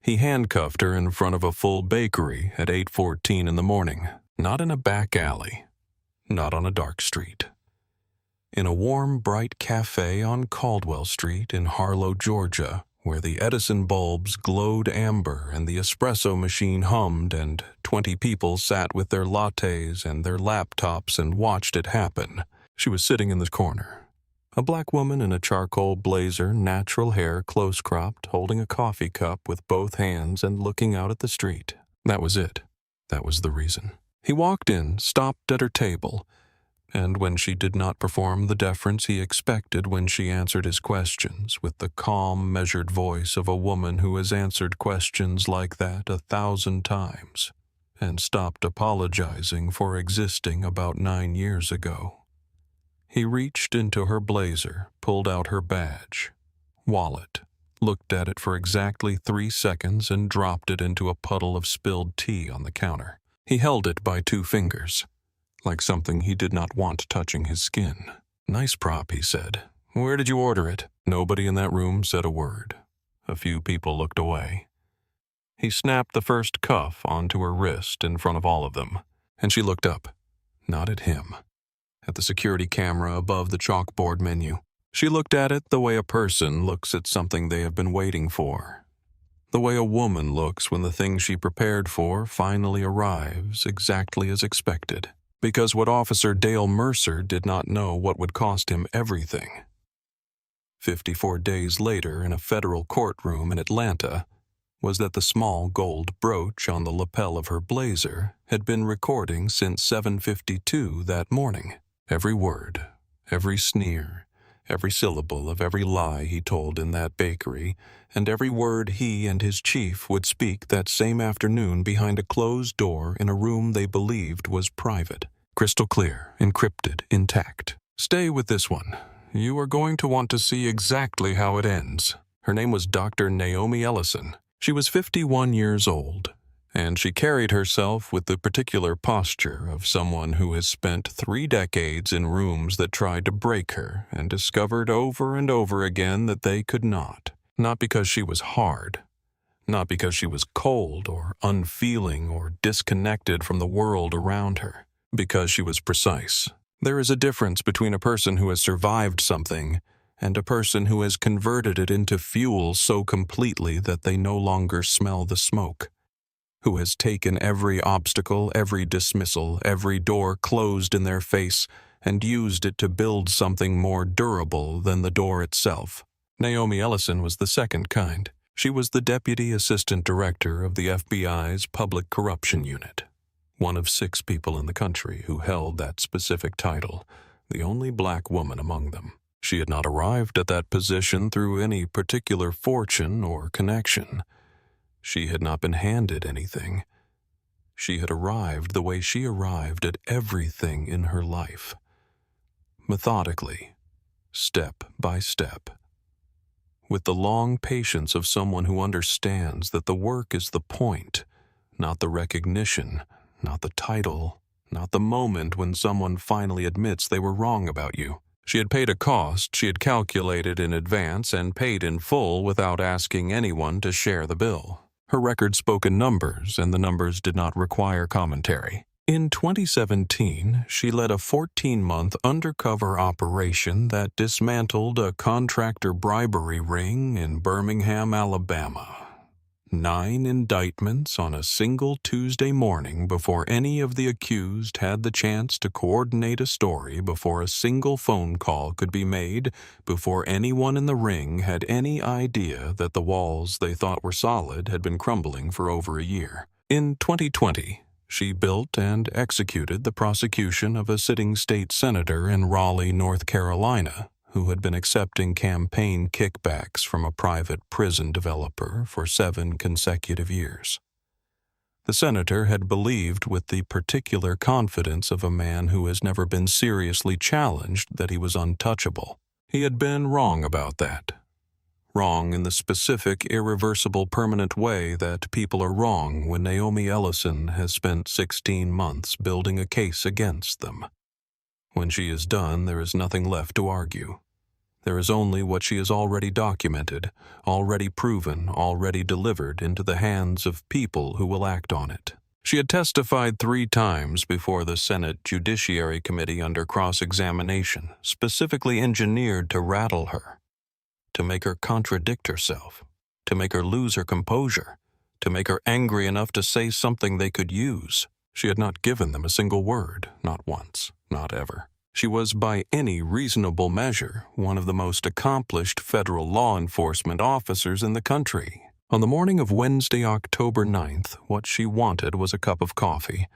He handcuffed her in front of a full bakery at 8:14 in the morning, not in a back alley, not on a dark street. In a warm, bright cafe on Caldwell Street in Harlow, Georgia, where the Edison bulbs glowed amber and the espresso machine hummed and 20 people sat with their lattes and their laptops and watched it happen. She was sitting in the corner. A black woman in a charcoal blazer, natural hair close-cropped, holding a coffee cup with both hands and looking out at the street. That was it. That was the reason. He walked in, stopped at her table, and when she did not perform the deference he expected when she answered his questions with the calm, measured voice of a woman who has answered questions like that 1,000 times and stopped apologizing for existing about 9 years ago. He reached into her blazer, pulled out her badge, wallet, looked at it for exactly 3 seconds and dropped it into a puddle of spilled tea on the counter. He held it by 2 fingers, like something he did not want touching his skin. "Nice prop," he said. "Where did you order it?" Nobody in that room said a word. A few people looked away. He snapped the first cuff onto her wrist in front of all of them, and she looked up, not at him, at the security camera above the chalkboard menu. She looked at it the way a person looks at something they have been waiting for, the way a woman looks when the thing she prepared for finally arrives exactly as expected. Because what Officer Dale Mercer did not know what would cost him everything. 54 days later, in a federal courtroom in Atlanta, was that the small gold brooch on the lapel of her blazer had been recording since 7:52 that morning. Every word, every sneer, every syllable of every lie he told in that bakery, and every word he and his chief would speak that same afternoon behind a closed door in a room they believed was private. Crystal clear, encrypted, intact. "Stay with this one. You are going to want to see exactly how it ends." Her name was Dr. Naomi Ellison. She was 51 years old, and she carried herself with the particular posture of someone who has spent 3 decades in rooms that tried to break her and discovered over and over again that they could not. Not because she was hard, not because she was cold or unfeeling or disconnected from the world around her, because she was precise. There is a difference between a person who has survived something and a person who has converted it into fuel so completely that they no longer smell the smoke, who has taken every obstacle, every dismissal, every door closed in their face, and used it to build something more durable than the door itself. Naomi Ellison was the second kind. She was the Deputy Assistant Director of the FBI's Public Corruption Unit, one of 6 people in the country who held that specific title, the only black woman among them. She had not arrived at that position through any particular fortune or connection. She had not been handed anything. She had arrived the way she arrived at everything in her life. Methodically, step by step. With the long patience of someone who understands that the work is the point, not the recognition, not the title, not the moment when someone finally admits they were wrong about you. She had paid a cost she had calculated in advance and paid in full without asking anyone to share the bill. Her record spoke in numbers, and the numbers did not require commentary. In 2017, she led a 14-month undercover operation that dismantled a contractor bribery ring in Birmingham, Alabama. 9 indictments on a single Tuesday morning before any of the accused had the chance to coordinate a story, before a single phone call could be made, before anyone in the ring had any idea that the walls they thought were solid had been crumbling for over a year. In 2020, she built and executed the prosecution of a sitting state senator in Raleigh, North Carolina, who had been accepting campaign kickbacks from a private prison developer for 7 consecutive years. The senator had believed with the particular confidence of a man who has never been seriously challenged that he was untouchable. He had been wrong about that. Wrong in the specific, irreversible, permanent way that people are wrong when Naomi Ellison has spent 16 months building a case against them. When she is done, there is nothing left to argue. There is only what she has already documented, already proven, already delivered into the hands of people who will act on it. She had testified 3 times before the Senate Judiciary Committee under cross-examination, specifically engineered to rattle her, to make her contradict herself, to make her lose her composure, to make her angry enough to say something they could use. She had not given them a single word, not once, not ever. She was, by any reasonable measure, one of the most accomplished federal law enforcement officers in the country. On the morning of Wednesday, October 9th, what she wanted was a cup of coffee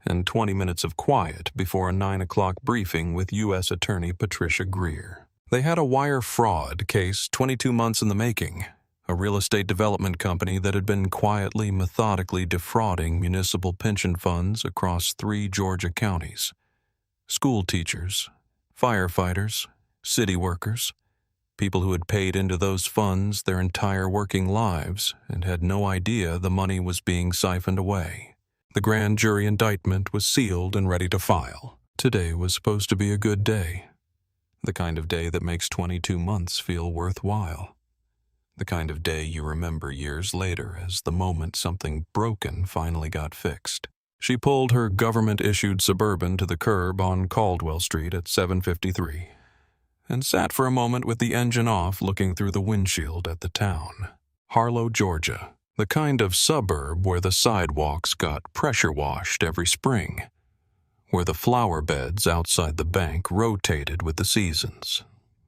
and 20 minutes of quiet before a 9 o'clock briefing with U.S. Attorney Patricia Greer. They had a wire fraud case 22 months in the making, a real estate development company that had been quietly, methodically defrauding municipal pension funds across 3 Georgia counties. School teachers, firefighters, city workers, people who had paid into those funds their entire working lives and had no idea the money was being siphoned away. The grand jury indictment was sealed and ready to file. Today was supposed to be a good day. The kind of day that makes 22 months feel worthwhile. The kind of day you remember years later as the moment something broken finally got fixed. She pulled her government-issued Suburban to the curb on Caldwell Street at 7:53 and sat for a moment with the engine off looking through the windshield at the town. Harlow, Georgia, the kind of suburb where the sidewalks got pressure-washed every spring, where the flower beds outside the bank rotated with the seasons,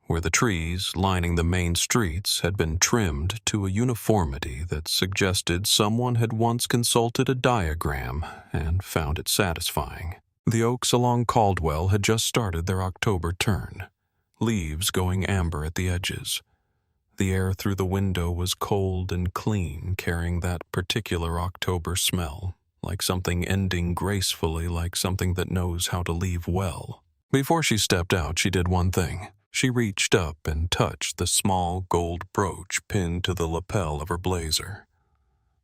where the trees lining the main streets had been trimmed to a uniformity that suggested someone had once consulted a diagram and found it satisfying. The oaks along Caldwell had just started their October turn, leaves going amber at the edges. The air through the window was cold and clean, carrying that particular October smell, like something ending gracefully, like something that knows how to leave well. Before she stepped out, she did one thing. She reached up and touched the small gold brooch pinned to the lapel of her blazer.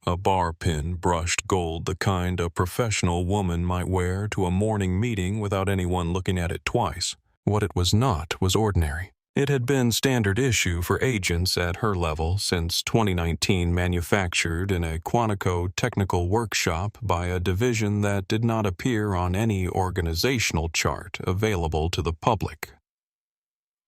A bar pin brushed gold, the kind a professional woman might wear to a morning meeting without anyone looking at it twice. What it was not was ordinary. It had been standard issue for agents at her level since 2019, manufactured in a Quantico technical workshop by a division that did not appear on any organizational chart available to the public.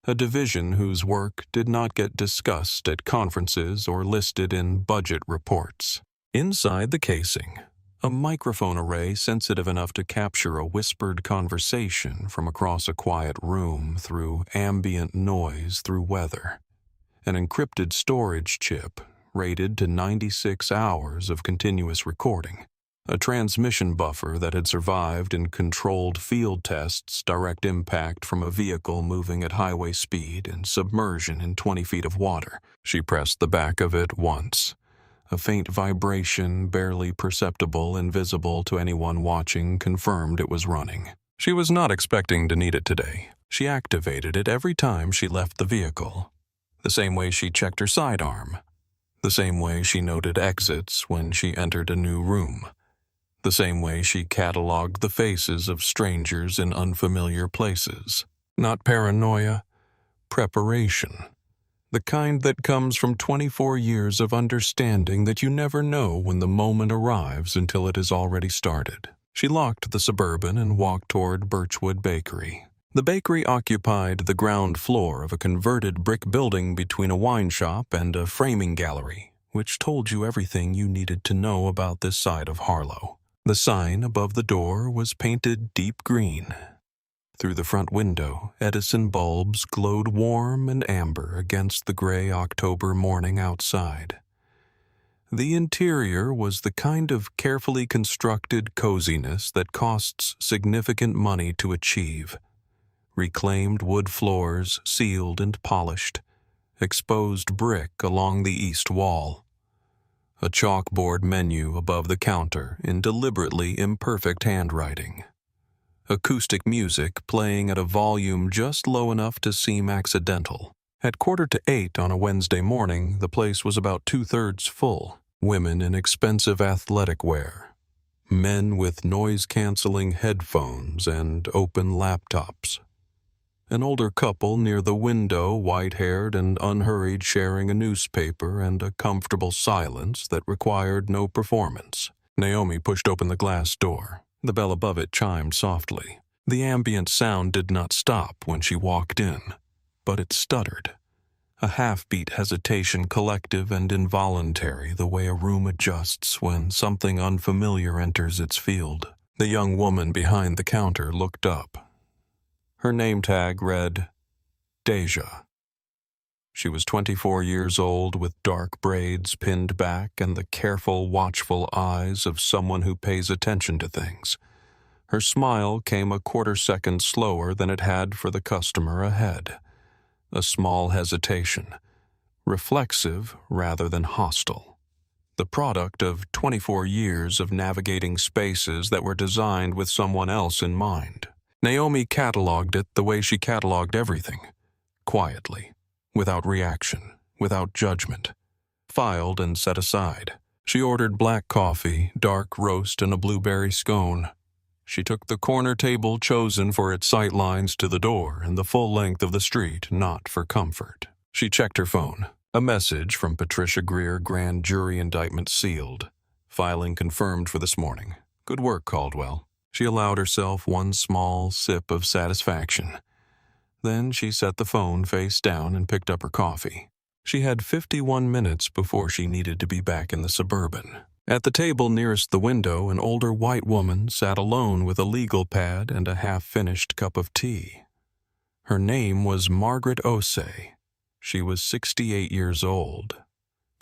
A division whose work did not get discussed at conferences or listed in budget reports. Inside the casing, a microphone array sensitive enough to capture a whispered conversation from across a quiet room through ambient noise through weather. An encrypted storage chip rated to 96 hours of continuous recording. A transmission buffer that had survived in controlled field tests, direct impact from a vehicle moving at highway speed, and submersion in 20 feet of water. She pressed the back of it once. A faint vibration, barely perceptible and visible to anyone watching, confirmed it was running. She was not expecting to need it today. She activated it every time she left the vehicle. The same way she checked her sidearm. The same way she noted exits when she entered a new room. The same way she cataloged the faces of strangers in unfamiliar places. Not paranoia, preparation. The kind that comes from 24 years of understanding that you never know when the moment arrives until it has already started. She locked the Suburban and walked toward Birchwood Bakery. The bakery occupied the ground floor of a converted brick building between a wine shop and a framing gallery, which told you everything you needed to know about this side of Harlow. The sign above the door was painted deep green. Through the front window, Edison bulbs glowed warm and amber against the gray October morning outside. The interior was the kind of carefully constructed coziness that costs significant money to achieve. Reclaimed wood floors, sealed and polished, exposed brick along the east wall. A chalkboard menu above the counter in deliberately imperfect handwriting. Acoustic music playing at a volume just low enough to seem accidental. At 7:45 on a Wednesday morning, the place was about 2/3 full. Women in expensive athletic wear. Men with noise-canceling headphones and open laptops. An older couple near the window, white-haired and unhurried, sharing a newspaper and a comfortable silence that required no performance. Naomi pushed open the glass door. The bell above it chimed softly. The ambient sound did not stop when she walked in, but it stuttered. A half-beat hesitation, collective and involuntary, the way a room adjusts when something unfamiliar enters its field. The young woman behind the counter looked up. Her name tag read, Deja. She was 24 years old, with dark braids pinned back and the careful, watchful eyes of someone who pays attention to things. Her smile came a quarter-second slower than it had for the customer ahead. A small hesitation, reflexive rather than hostile. The product of 24 years of navigating spaces that were designed with someone else in mind. Naomi cataloged it the way she cataloged everything. Quietly, without reaction, without judgment. Filed and set aside. She ordered black coffee, dark roast, and a blueberry scone. She took the corner table chosen for its sight lines to the door and the full length of the street, not for comfort. She checked her phone. A message from Patricia Greer, grand jury indictment sealed. Filing confirmed for this morning. Good work, Caldwell. She allowed herself one small sip of satisfaction. Then she set the phone face down and picked up her coffee. She had 51 minutes before she needed to be back in the Suburban. At the table nearest the window, an older white woman sat alone with a legal pad and a half-finished cup of tea. Her name was Margaret Osei. She was 68 years old,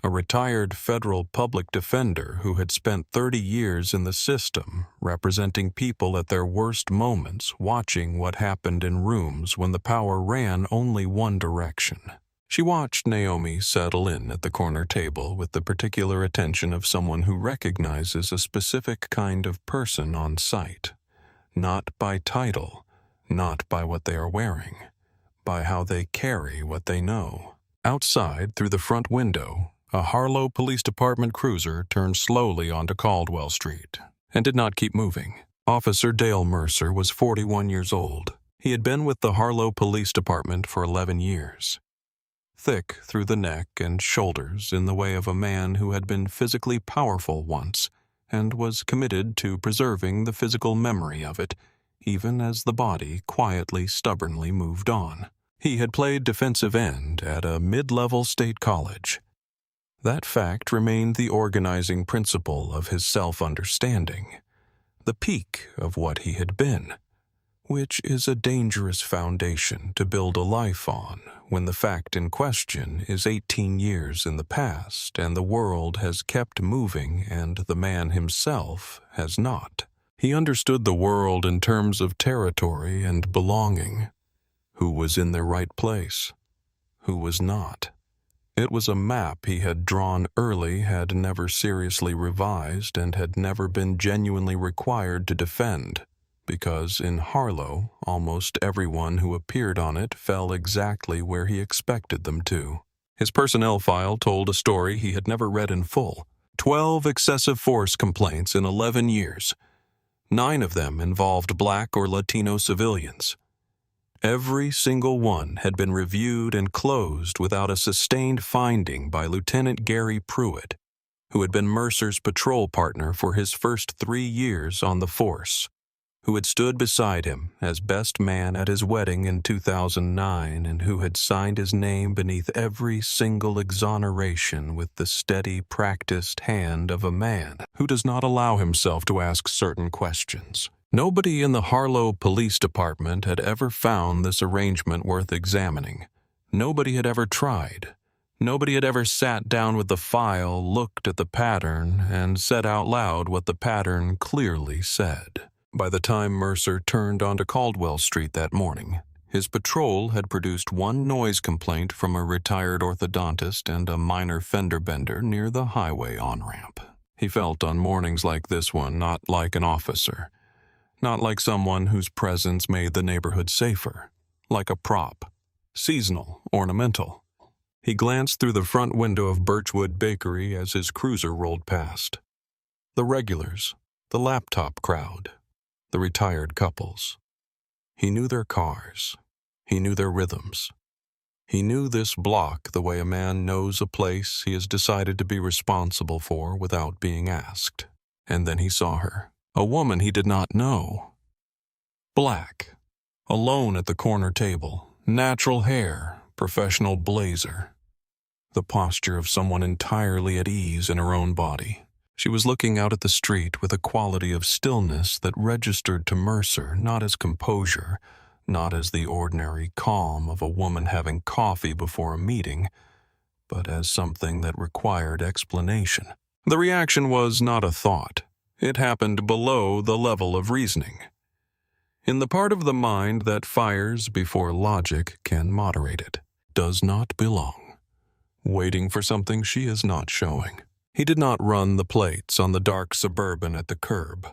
a retired federal public defender who had spent 30 years in the system, representing people at their worst moments, watching what happened in rooms when the power ran only one direction. She watched Naomi settle in at the corner table with the particular attention of someone who recognizes a specific kind of person on sight, not by title, not by what they are wearing, by how they carry what they know. Outside, through the front window, a Harlow Police Department cruiser turned slowly onto Caldwell Street and did not keep moving. Officer Dale Mercer was 41 years old. He had been with the Harlow Police Department for 11 years. Thick through the neck and shoulders in the way of a man who had been physically powerful once and was committed to preserving the physical memory of it, even as the body quietly, stubbornly moved on. He had played defensive end at a mid-level state college. That fact remained the organizing principle of his self-understanding, the peak of what he had been, which is a dangerous foundation to build a life on when the fact in question is 18 years in the past and the world has kept moving and the man himself has not. He understood the world in terms of territory and belonging. Who was in their right place? Who was not? It was a map he had drawn early, had never seriously revised, and had never been genuinely required to defend, because in Harlow, almost everyone who appeared on it fell exactly where he expected them to. His personnel file told a story he had never read in full. 12 excessive force complaints in 11 years. 9 of them involved Black or Latino civilians. Every single one had been reviewed and closed without a sustained finding by Lieutenant Gary Pruitt, who had been Mercer's patrol partner for his first 3 years on the force, who had stood beside him as best man at his wedding in 2009 and who had signed his name beneath every single exoneration with the steady, practiced hand of a man who does not allow himself to ask certain questions. Nobody in the Harlow Police Department had ever found this arrangement worth examining. Nobody had ever tried. Nobody had ever sat down with the file, looked at the pattern, and said out loud what the pattern clearly said. By the time Mercer turned onto Caldwell Street that morning, his patrol had produced 1 noise complaint from a retired orthodontist and a minor fender bender near the highway on-ramp. He felt on mornings like this one not like an officer, not like someone whose presence made the neighborhood safer, like a prop, seasonal, ornamental. He glanced through the front window of Birchwood Bakery as his cruiser rolled past. The regulars, the laptop crowd, the retired couples. He knew their cars. He knew their rhythms. He knew this block the way a man knows a place he has decided to be responsible for without being asked. And then he saw her, a woman he did not know. Black, alone at the corner table, natural hair, professional blazer. The posture of someone entirely at ease in her own body. She was looking out at the street with a quality of stillness that registered to Mercer not as composure, not as the ordinary calm of a woman having coffee before a meeting, but as something that required explanation. The reaction was not a thought. It happened below the level of reasoning. In the part of the mind that fires before logic can moderate it, does not belong. Waiting for something she is not showing. He did not run the plates on the dark Suburban at the curb.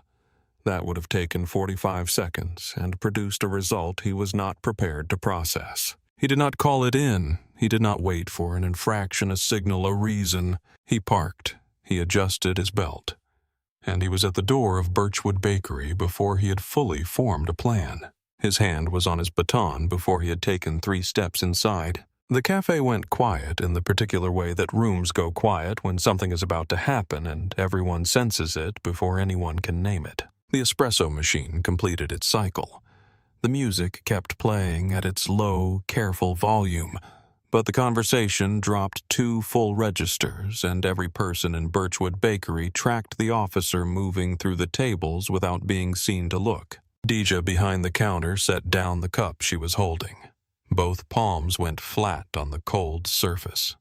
That would have taken 45 seconds and produced a result he was not prepared to process. He did not call it in. He did not wait for an infraction, a signal, a reason. He parked. He adjusted his belt. And he was at the door of Birchwood Bakery before he had fully formed a plan. His hand was on his baton before he had taken 3 steps inside. The cafe went quiet in the particular way that rooms go quiet when something is about to happen and everyone senses it before anyone can name it. The espresso machine completed its cycle. The music kept playing at its low, careful volume, but the conversation dropped 2 full registers and every person in Birchwood Bakery tracked the officer moving through the tables without being seen to look. Deja behind the counter set down the cup she was holding. Both palms went flat on the cold surface.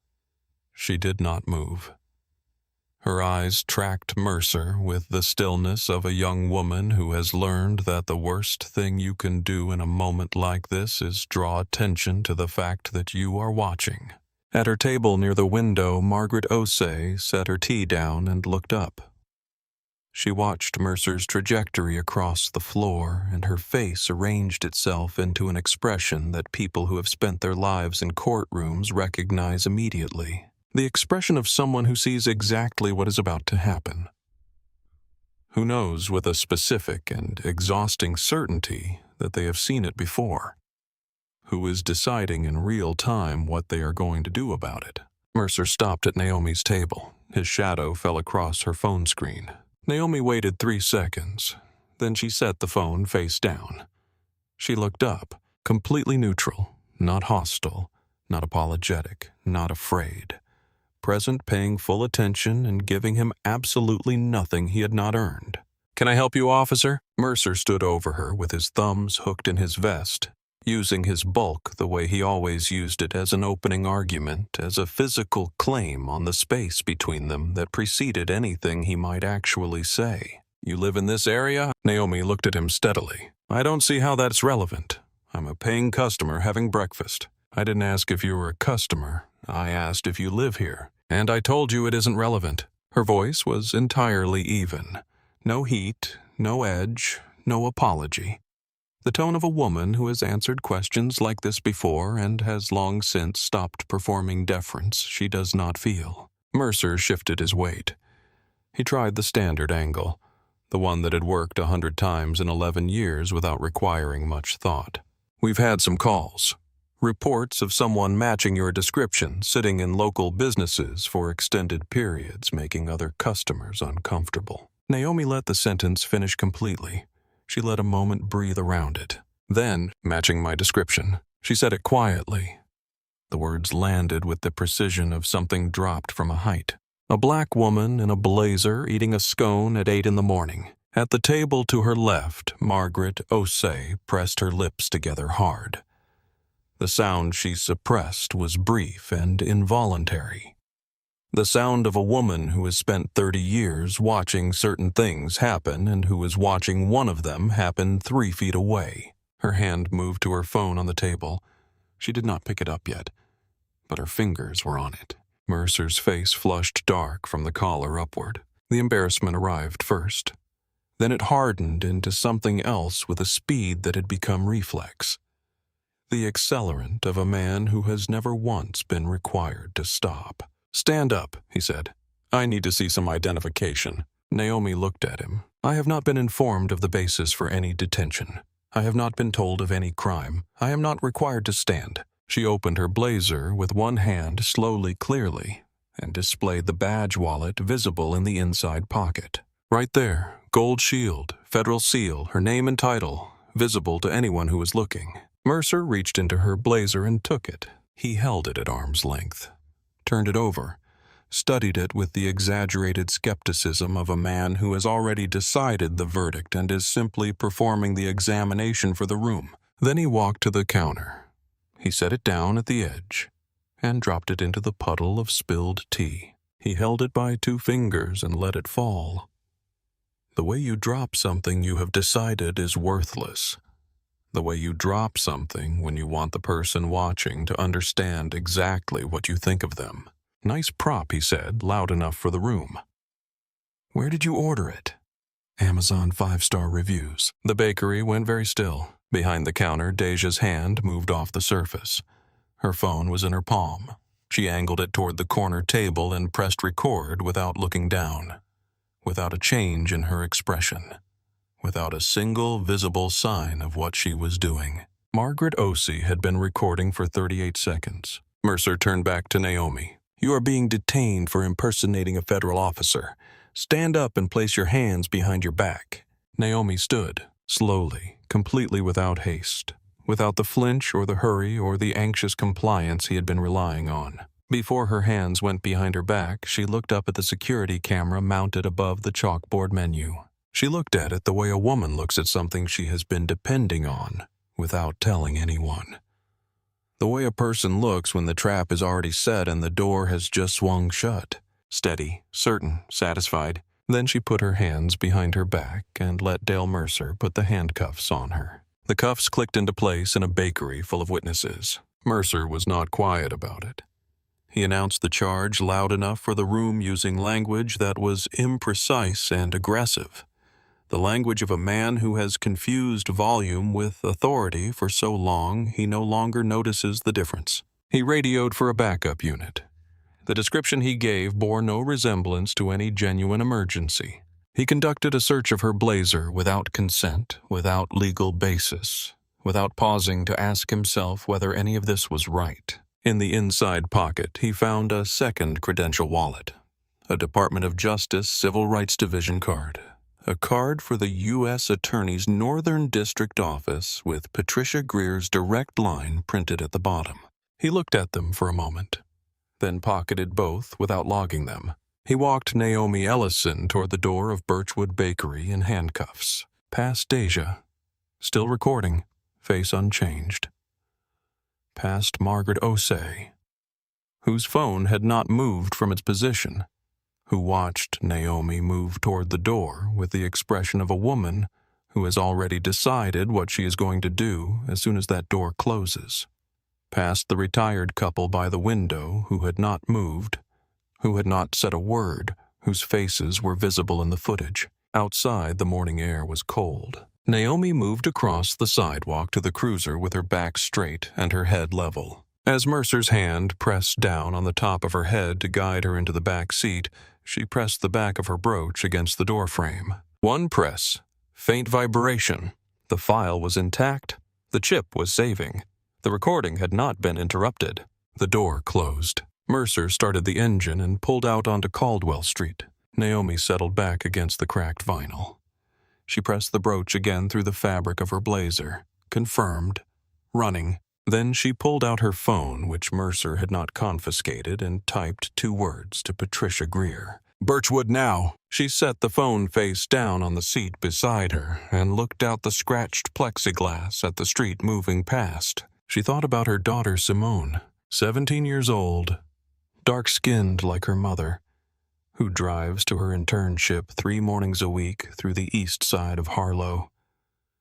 She did not move. Her eyes tracked Mercer with the stillness of a young woman who has learned that the worst thing you can do in a moment like this is draw attention to the fact that you are watching. At her table near the window, Margaret Osei set her tea down and looked up. She watched Mercer's trajectory across the floor, and her face arranged itself into an expression that people who have spent their lives in courtrooms recognize immediately. The expression of someone who sees exactly what is about to happen. Who knows with a specific and exhausting certainty that they have seen it before. Who is deciding in real time what they are going to do about it. Mercer stopped at Naomi's table. His shadow fell across her phone screen. Naomi waited 3 seconds. Then she set the phone face down. She looked up, completely neutral, not hostile, not apologetic, not afraid. Present, paying full attention and giving him absolutely nothing he had not earned. "Can I help you, officer?" Mercer stood over her with his thumbs hooked in his vest, using his bulk the way he always used it as an opening argument, as a physical claim on the space between them that preceded anything he might actually say. "You live in this area?" Naomi looked at him steadily. "I don't see how that's relevant. I'm a paying customer having breakfast. I didn't ask if you were a customer. I asked if you live here. And I told you it isn't relevant." Her voice was entirely even. No heat, no edge, no apology. The tone of a woman who has answered questions like this before and has long since stopped performing deference she does not feel. Mercer shifted his weight. He tried the standard angle, the one that had worked 100 times in 11 years without requiring much thought. "We've had some calls. Reports of someone matching your description sitting in local businesses for extended periods, making other customers uncomfortable." Naomi let the sentence finish completely. She let a moment breathe around it. Then, matching my description, she said it quietly. The words landed with the precision of something dropped from a height. A black woman in a blazer eating a scone at 8 in the morning. At the table to her left, Margaret Osei pressed her lips together hard. The sound she suppressed was brief and involuntary. The sound of a woman who has spent 30 years watching certain things happen and who is watching one of them happen 3 feet away. Her hand moved to her phone on the table. She did not pick it up yet, but her fingers were on it. Mercer's face flushed dark from the collar upward. The embarrassment arrived first. Then it hardened into something else with a speed that had become reflex. The accelerant of a man who has never once been required to stop. "Stand up," he said. "I need to see some identification." Naomi looked at him. "I have not been informed of the basis for any detention. I have not been told of any crime. I am not required to stand. She opened her blazer with one hand slowly, clearly, and displayed the badge wallet visible in the inside pocket. Right there, gold shield, federal seal, her name and title, visible to anyone who was looking. Mercer reached into her blazer and took it. He held it at arm's length, turned it over, studied it with the exaggerated skepticism of a man who has already decided the verdict and is simply performing the examination for the room. Then he walked to the counter. He set it down at the edge and dropped it into the puddle of spilled tea. He held it by 2 fingers and let it fall. The way you drop something you have decided is worthless. The way you drop something when you want the person watching to understand exactly what you think of them. Nice prop, he said, loud enough for the room. Where did you order it? Amazon 5-star reviews. The bakery went very still. Behind the counter, Deja's hand moved off the surface. Her phone was in her palm. She angled it toward the corner table and pressed record without looking down, without a change in her expression, without a single visible sign of what she was doing. Margaret Osei had been recording for 38 seconds. Mercer turned back to Naomi. You are being detained for impersonating a federal officer. Stand up and place your hands behind your back. Naomi stood, slowly, completely without haste, without the flinch or the hurry or the anxious compliance he had been relying on. Before her hands went behind her back, she looked up at the security camera mounted above the chalkboard menu. She looked at it the way a woman looks at something she has been depending on, without telling anyone. The way a person looks when the trap is already set and the door has just swung shut. Steady, certain, satisfied. Then she put her hands behind her back and let Dale Mercer put the handcuffs on her. The cuffs clicked into place in a bakery full of witnesses. Mercer was not quiet about it. He announced the charge loud enough for the room using language that was imprecise and aggressive. The language of a man who has confused volume with authority for so long he no longer notices the difference. He radioed for a backup unit. The description he gave bore no resemblance to any genuine emergency. He conducted a search of her blazer without consent, without legal basis, without pausing to ask himself whether any of this was right. In the inside pocket, he found a second credential wallet, a Department of Justice Civil Rights Division card, a card for the U.S. Attorney's Northern District Office with Patricia Greer's direct line printed at the bottom. He looked at them for a moment, then pocketed both without logging them. He walked Naomi Ellison toward the door of Birchwood Bakery in handcuffs, past Deja, still recording, face unchanged, past Margaret Osei, whose phone had not moved from its position, who watched Naomi move toward the door with the expression of a woman who has already decided what she is going to do as soon as that door closes, past the retired couple by the window who had not moved, who had not said a word, whose faces were visible in the footage. Outside, the morning air was cold. Naomi moved across the sidewalk to the cruiser with her back straight and her head level. As Mercer's hand pressed down on the top of her head to guide her into the back seat, she pressed the back of her brooch against the doorframe. One press, faint vibration. The file was intact. The chip was saving. The recording had not been interrupted. The door closed. Mercer started the engine and pulled out onto Caldwell Street. Naomi settled back against the cracked vinyl. She pressed the brooch again through the fabric of her blazer. Confirmed. Running. Then she pulled out her phone, which Mercer had not confiscated, and typed 2 words to Patricia Greer. Birchwood now. She set the phone face down on the seat beside her and looked out the scratched plexiglass at the street moving past. She thought about her daughter Simone, 17 years old, dark-skinned like her mother, who drives to her internship 3 mornings a week through the east side of Harlow,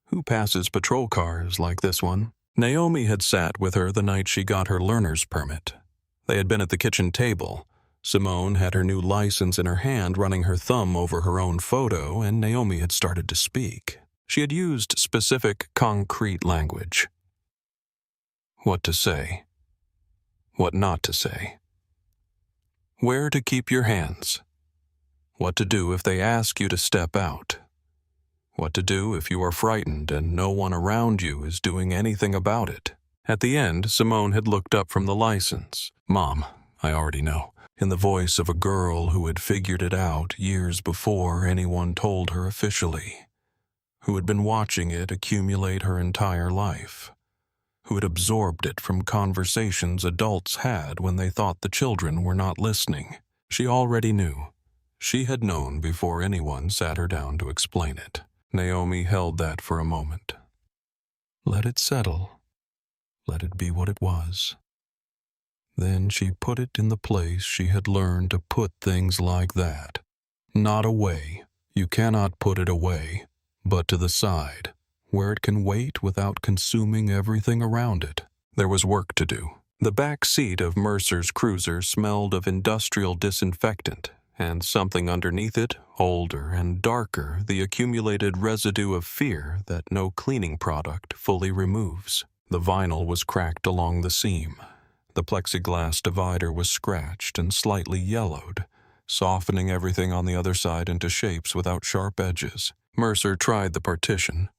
who passes patrol cars like this one. Naomi had sat with her the night she got her learner's permit. They had been at the kitchen table. Simone had her new license in her hand, running her thumb over her own photo, and Naomi had started to speak. She had used specific, concrete language. What to say. What not to say. Where to keep your hands. What to do if they ask you to step out. What to do if you are frightened and no one around you is doing anything about it. At the end, Simone had looked up from the license. "Mom, I already know," in the voice of a girl who had figured it out years before anyone told her officially, who had been watching it accumulate her entire life, who had absorbed it from conversations adults had when they thought the children were not listening. She already knew. She had known before anyone sat her down to explain it. Naomi held that for a moment. Let it settle. Let it be what it was. Then she put it in the place she had learned to put things like that. Not away. You cannot put it away, but to the side, where it can wait without consuming everything around it. There was work to do. The back seat of Mercer's cruiser smelled of industrial disinfectant, and something underneath it, older and darker, the accumulated residue of fear that no cleaning product fully removes. The vinyl was cracked along the seam. The plexiglass divider was scratched and slightly yellowed, softening everything on the other side into shapes without sharp edges. Mercer tried the partition.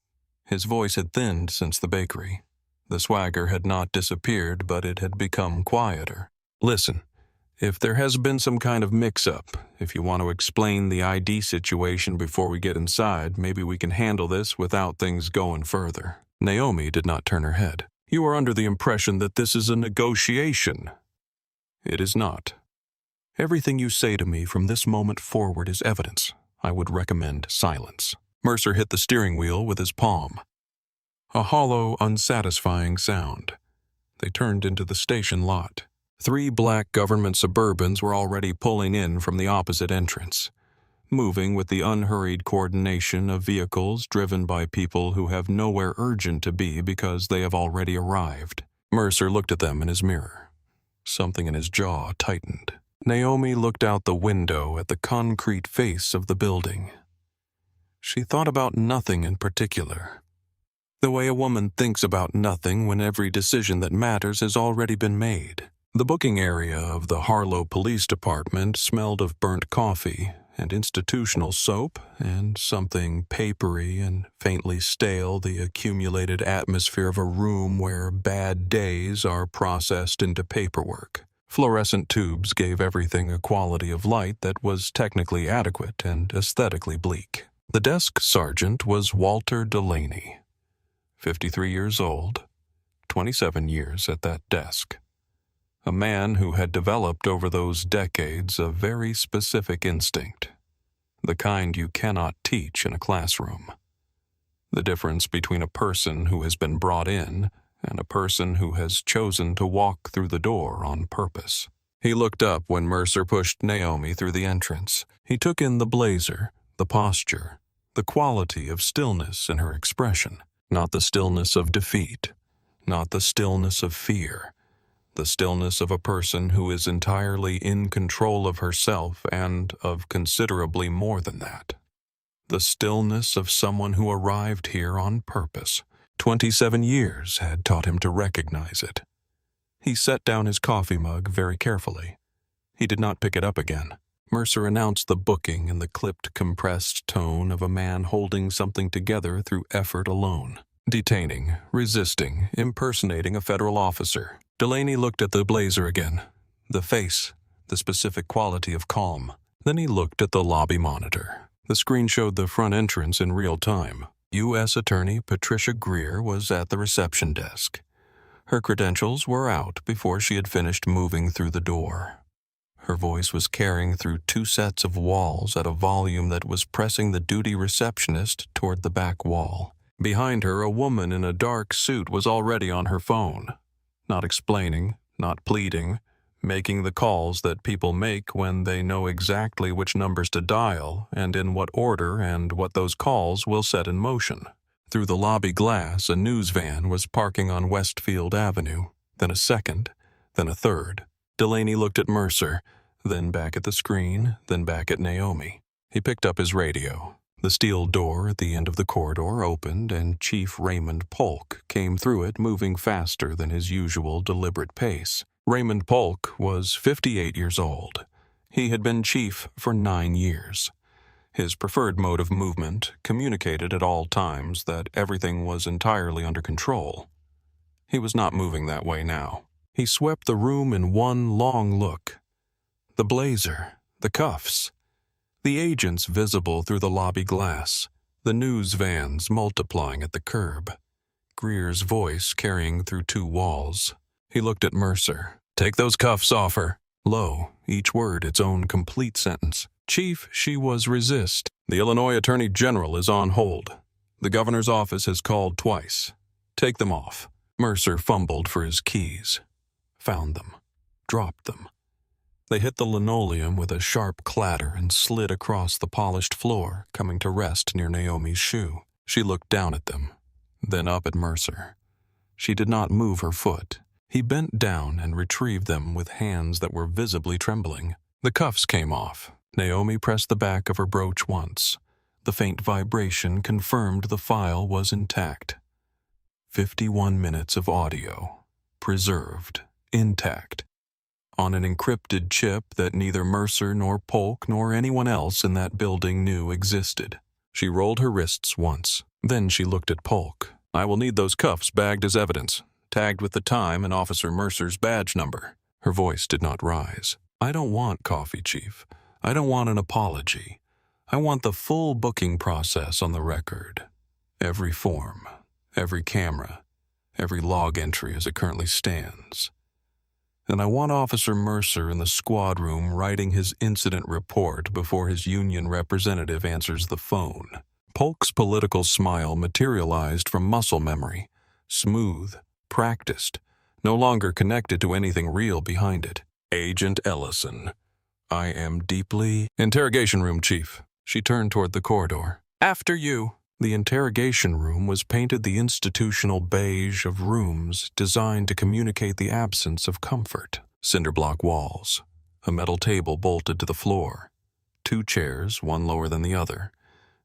His voice had thinned since the bakery. The swagger had not disappeared, but it had become quieter. "Listen. If there has been some kind of mix-up, if you want to explain the ID situation before we get inside, maybe we can handle this without things going further." Naomi did not turn her head. "You are under the impression that this is a negotiation. It is not. Everything you say to me from this moment forward is evidence. I would recommend silence." Mercer hit the steering wheel with his palm. A hollow, unsatisfying sound. They turned into the station lot. 3 black government Suburbans were already pulling in from the opposite entrance, moving with the unhurried coordination of vehicles driven by people who have nowhere urgent to be because they have already arrived. Mercer looked at them in his mirror. Something in his jaw tightened. Naomi looked out the window at the concrete face of the building. She thought about nothing in particular. The way a woman thinks about nothing when every decision that matters has already been made. The booking area of the Harlow Police Department smelled of burnt coffee and institutional soap and something papery and faintly stale, the accumulated atmosphere of a room where bad days are processed into paperwork. Fluorescent tubes gave everything a quality of light that was technically adequate and aesthetically bleak. The desk sergeant was Walter Delaney, 53 years old, 27 years at that desk. A man who had developed over those decades a very specific instinct, the kind you cannot teach in a classroom. The difference between a person who has been brought in and a person who has chosen to walk through the door on purpose. He looked up when Mercer pushed Naomi through the entrance. He took in the blazer, the posture, the quality of stillness in her expression. Not the stillness of defeat, not the stillness of fear. The stillness of a person who is entirely in control of herself and of considerably more than that. The stillness of someone who arrived here on purpose. 27 years had taught him to recognize it. He set down his coffee mug very carefully. He did not pick it up again. Mercer announced the booking in the clipped, compressed tone of a man holding something together through effort alone. Detaining, resisting, impersonating a federal officer. Delaney looked at the blazer again. The face, the specific quality of calm. Then he looked at the lobby monitor. The screen showed the front entrance in real time. U.S. Attorney Patricia Greer was at the reception desk. Her credentials were out before she had finished moving through the door. Her voice was carrying through 2 sets of walls at a volume that was pressing the duty receptionist toward the back wall. Behind her, a woman in a dark suit was already on her phone. Not explaining, not pleading, making the calls that people make when they know exactly which numbers to dial and in what order and what those calls will set in motion. Through the lobby glass, a news van was parking on Westfield Avenue, then a second, then a third. Delaney looked at Mercer, then back at the screen, then back at Naomi. He picked up his radio. The steel door at the end of the corridor opened, and Chief Raymond Polk came through it, moving faster than his usual deliberate pace. Raymond Polk was 58 years old. He had been chief for 9 years. His preferred mode of movement communicated at all times that everything was entirely under control. He was not moving that way now. He swept the room in one long look. The blazer, the cuffs, the agents visible through the lobby glass, the news vans multiplying at the curb, Greer's voice carrying through 2 walls. He looked at Mercer. "Take those cuffs off her." Low, each word its own complete sentence. "Chief, she was resist. The Illinois Attorney General is on hold. The governor's office has called twice. Take them off." Mercer fumbled for his keys. Found them. Dropped them. They hit the linoleum with a sharp clatter and slid across the polished floor, coming to rest near Naomi's shoe. She looked down at them, then up at Mercer. She did not move her foot. He bent down and retrieved them with hands that were visibly trembling. The cuffs came off. Naomi pressed the back of her brooch once. The faint vibration confirmed the file was intact. 51 minutes of audio, preserved, intact, on an encrypted chip that neither Mercer nor Polk nor anyone else in that building knew existed. She rolled her wrists once. Then she looked at Polk. "I will need those cuffs bagged as evidence, tagged with the time and Officer Mercer's badge number." Her voice did not rise. "I don't want coffee, Chief. I don't want an apology. I want the full booking process on the record. Every form, every camera, every log entry as it currently stands. And I want Officer Mercer in the squad room writing his incident report before his union representative answers the phone." Polk's political smile materialized from muscle memory, smooth, practiced, no longer connected to anything real behind it. "Agent Ellison, I am deeply—" "Interrogation room, Chief." She turned toward the corridor. "After you." The interrogation room was painted the institutional beige of rooms designed to communicate the absence of comfort. Cinderblock walls, a metal table bolted to the floor, 2 chairs, one lower than the other,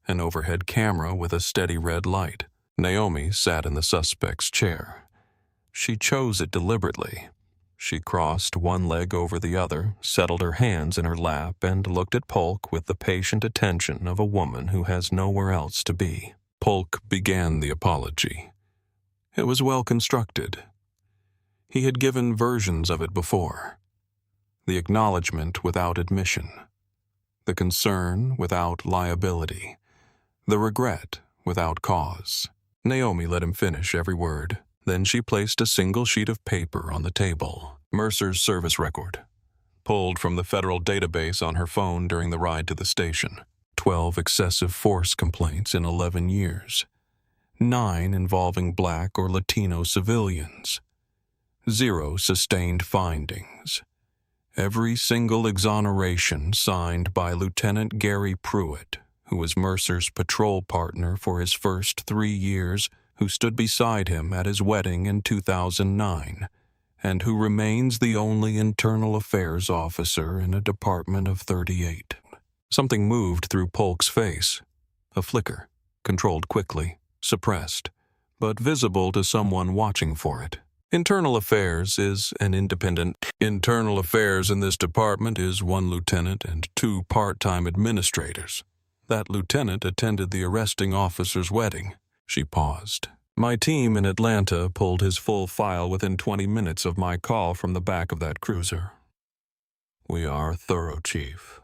an overhead camera with a steady red light. Naomi sat in the suspect's chair. She chose it deliberately. She crossed one leg over the other, settled her hands in her lap, and looked at Polk with the patient attention of a woman who has nowhere else to be. Polk began the apology. It was well constructed. He had given versions of it before. The acknowledgement without admission. The concern without liability. The regret without cause. Naomi let him finish every word. Then she placed a single sheet of paper on the table. Mercer's service record, pulled from the federal database on her phone during the ride to the station. 12 excessive force complaints in 11 years. 9 involving Black or Latino civilians. 0 sustained findings. Every single exoneration signed by Lieutenant Gary Pruitt, who was Mercer's patrol partner for his first 3 years, who stood beside him at his wedding in 2009, and who remains the only internal affairs officer in a department of 38. Something moved through Polk's face. A flicker, controlled quickly, suppressed, but visible to someone watching for it. Internal affairs is an independent. Internal affairs in this department is 1 lieutenant and 2 part-time administrators. That lieutenant attended the arresting officer's wedding. She paused. My team in Atlanta pulled his full file within 20 minutes of my call from the back of that cruiser. We are thorough, Chief.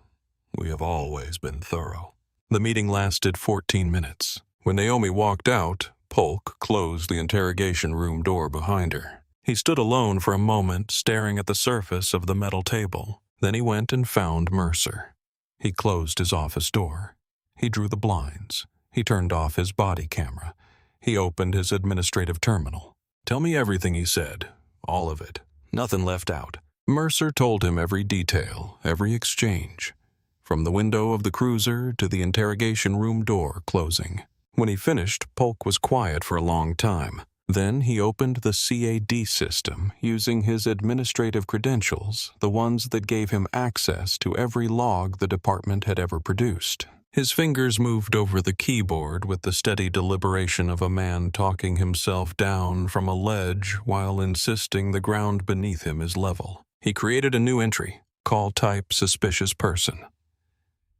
We have always been thorough. The meeting lasted 14 minutes. When Naomi walked out, Polk closed the interrogation room door behind her. He stood alone for a moment, staring at the surface of the metal table. Then he went and found Mercer. He closed his office door. He drew the blinds. He turned off his body camera. He opened his administrative terminal. Tell me everything, he said. All of it. Nothing left out. Mercer told him every detail, every exchange, from the window of the cruiser to the interrogation room door closing. When he finished, Polk was quiet for a long time. Then he opened the CAD system using his administrative credentials, the ones that gave him access to every log the department had ever produced. His fingers moved over the keyboard with the steady deliberation of a man talking himself down from a ledge while insisting the ground beneath him is level. He created a new entry, call type suspicious person.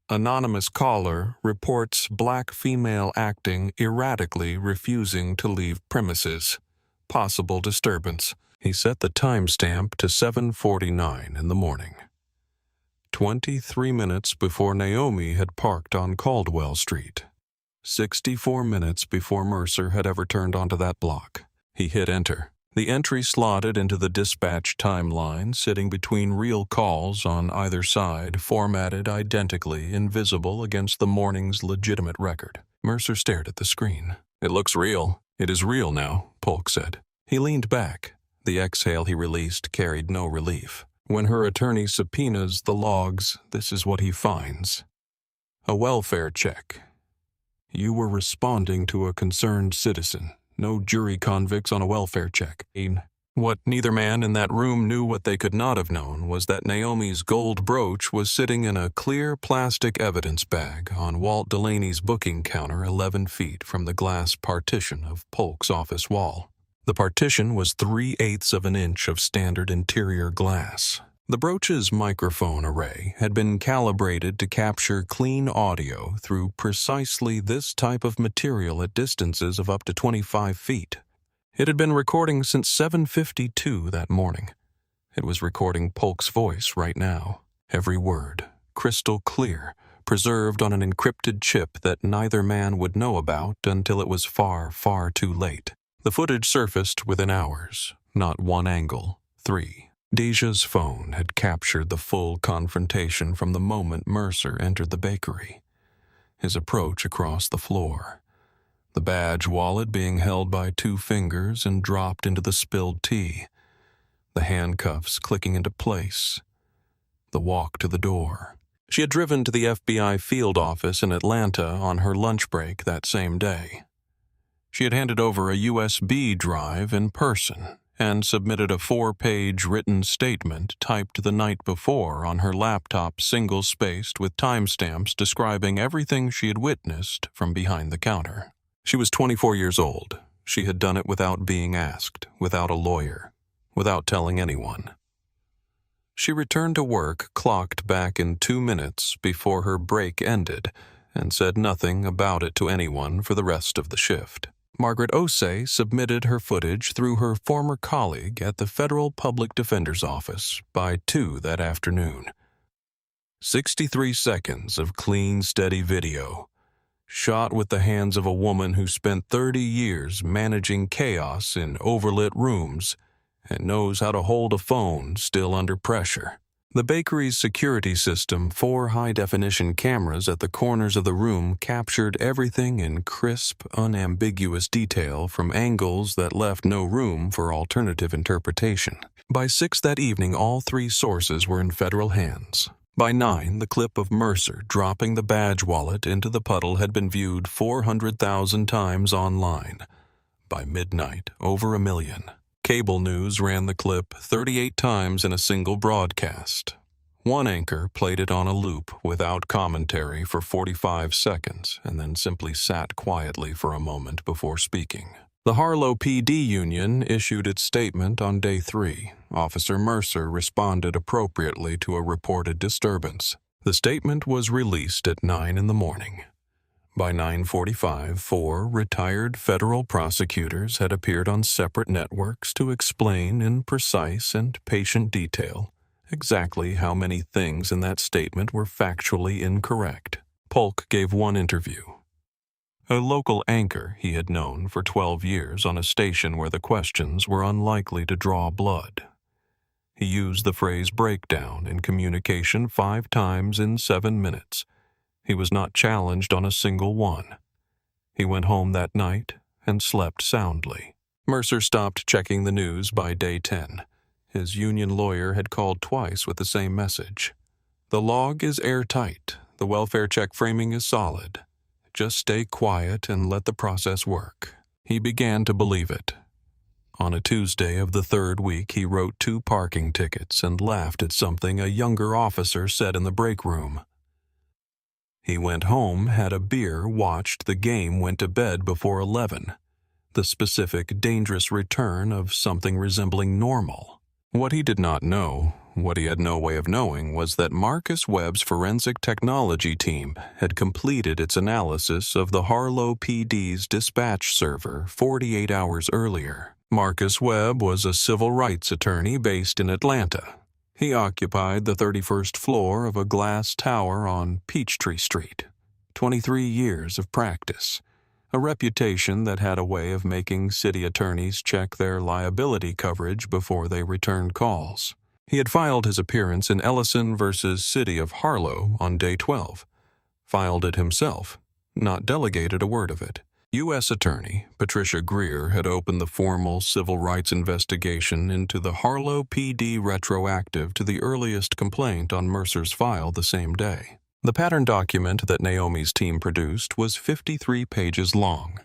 Anonymous caller reports black female acting erratically refusing to leave premises. Possible disturbance. He set the timestamp to 7:49 in the morning. 23 minutes before Naomi had parked on Caldwell Street. 64 minutes before Mercer had ever turned onto that block. He hit enter. The entry slotted into the dispatch timeline, sitting between real calls on either side, formatted identically, invisible against the morning's legitimate record. Mercer stared at the screen. "It looks real. It is real now," Polk said. He leaned back. The exhale he released carried no relief. When her attorney subpoenas the logs, this is what he finds. A welfare check. You were responding to a concerned citizen. No jury convicts on a welfare check. What neither man in that room knew what they could not have known was that Naomi's gold brooch was sitting in a clear plastic evidence bag on Walt Delaney's booking counter 11 feet from the glass partition of Polk's office wall. The partition was 3/8 of an inch of standard interior glass. The brooch's microphone array had been calibrated to capture clean audio through precisely this type of material at distances of up to 25 feet. It had been recording since 7:52 that morning. It was recording Polk's voice right now, every word, crystal clear, preserved on an encrypted chip that neither man would know about until it was far, far too late. The footage surfaced within hours, not one angle, 3. Deja's phone had captured the full confrontation from the moment Mercer entered the bakery. His approach across the floor. The badge wallet being held by 2 fingers and dropped into the spilled tea. The handcuffs clicking into place. The walk to the door. She had driven to the FBI field office in Atlanta on her lunch break that same day. She had handed over a USB drive in person and submitted a 4-page written statement typed the night before on her laptop, single-spaced with timestamps describing everything she had witnessed from behind the counter. She was 24 years old. She had done it without being asked, without a lawyer, without telling anyone. She returned to work, clocked back in 2 minutes before her break ended, and said nothing about it to anyone for the rest of the shift. Margaret Osei submitted her footage through her former colleague at the Federal Public Defender's Office by 2 that afternoon. 63 seconds of clean, steady video, shot with the hands of a woman who spent 30 years managing chaos in overlit rooms and knows how to hold a phone still under pressure. The bakery's security system, 4 high-definition cameras at the corners of the room, captured everything in crisp, unambiguous detail from angles that left no room for alternative interpretation. By 6 that evening, all 3 sources were in federal hands. By 9, the clip of Mercer dropping the badge wallet into the puddle had been viewed 400,000 times online. By midnight, over 1 million. Cable news ran the clip 38 times in a single broadcast. One anchor played it on a loop without commentary for 45 seconds and then simply sat quietly for a moment before speaking. The Harlow PD Union issued its statement on day 3. Officer Mercer responded appropriately to a reported disturbance. The statement was released at 9 in the morning. By 9:45, 4 retired federal prosecutors had appeared on separate networks to explain in precise and patient detail exactly how many things in that statement were factually incorrect. Polk gave one interview. A local anchor he had known for 12 years on a station where the questions were unlikely to draw blood. He used the phrase breakdown in communication 5 times in 7 minutes. He was not challenged on a single one. He went home that night and slept soundly. Mercer stopped checking the news by day 10. His union lawyer had called twice with the same message. The log is airtight. The welfare check framing is solid. Just stay quiet and let the process work. He began to believe it. On a Tuesday of the 3rd week, he wrote 2 parking tickets and laughed at something a younger officer said in the break room. He went home, had a beer, watched the game, went to bed before 11. The specific, dangerous return of something resembling normal. What he did not know, what he had no way of knowing, was that Marcus Webb's forensic technology team had completed its analysis of the Harlow PD's dispatch server 48 hours earlier. Marcus Webb was a civil rights attorney based in Atlanta. He occupied the 31st floor of a glass tower on Peachtree Street. 23 years of practice. A reputation that had a way of making city attorneys check their liability coverage before they returned calls. He had filed his appearance in Ellison versus City of Harlow on day 12. Filed it himself, not delegated a word of it. U.S. Attorney Patricia Greer had opened the formal civil rights investigation into the Harlow PD retroactive to the earliest complaint on Mercer's file the same day. The pattern document that Naomi's team produced was 53 pages long.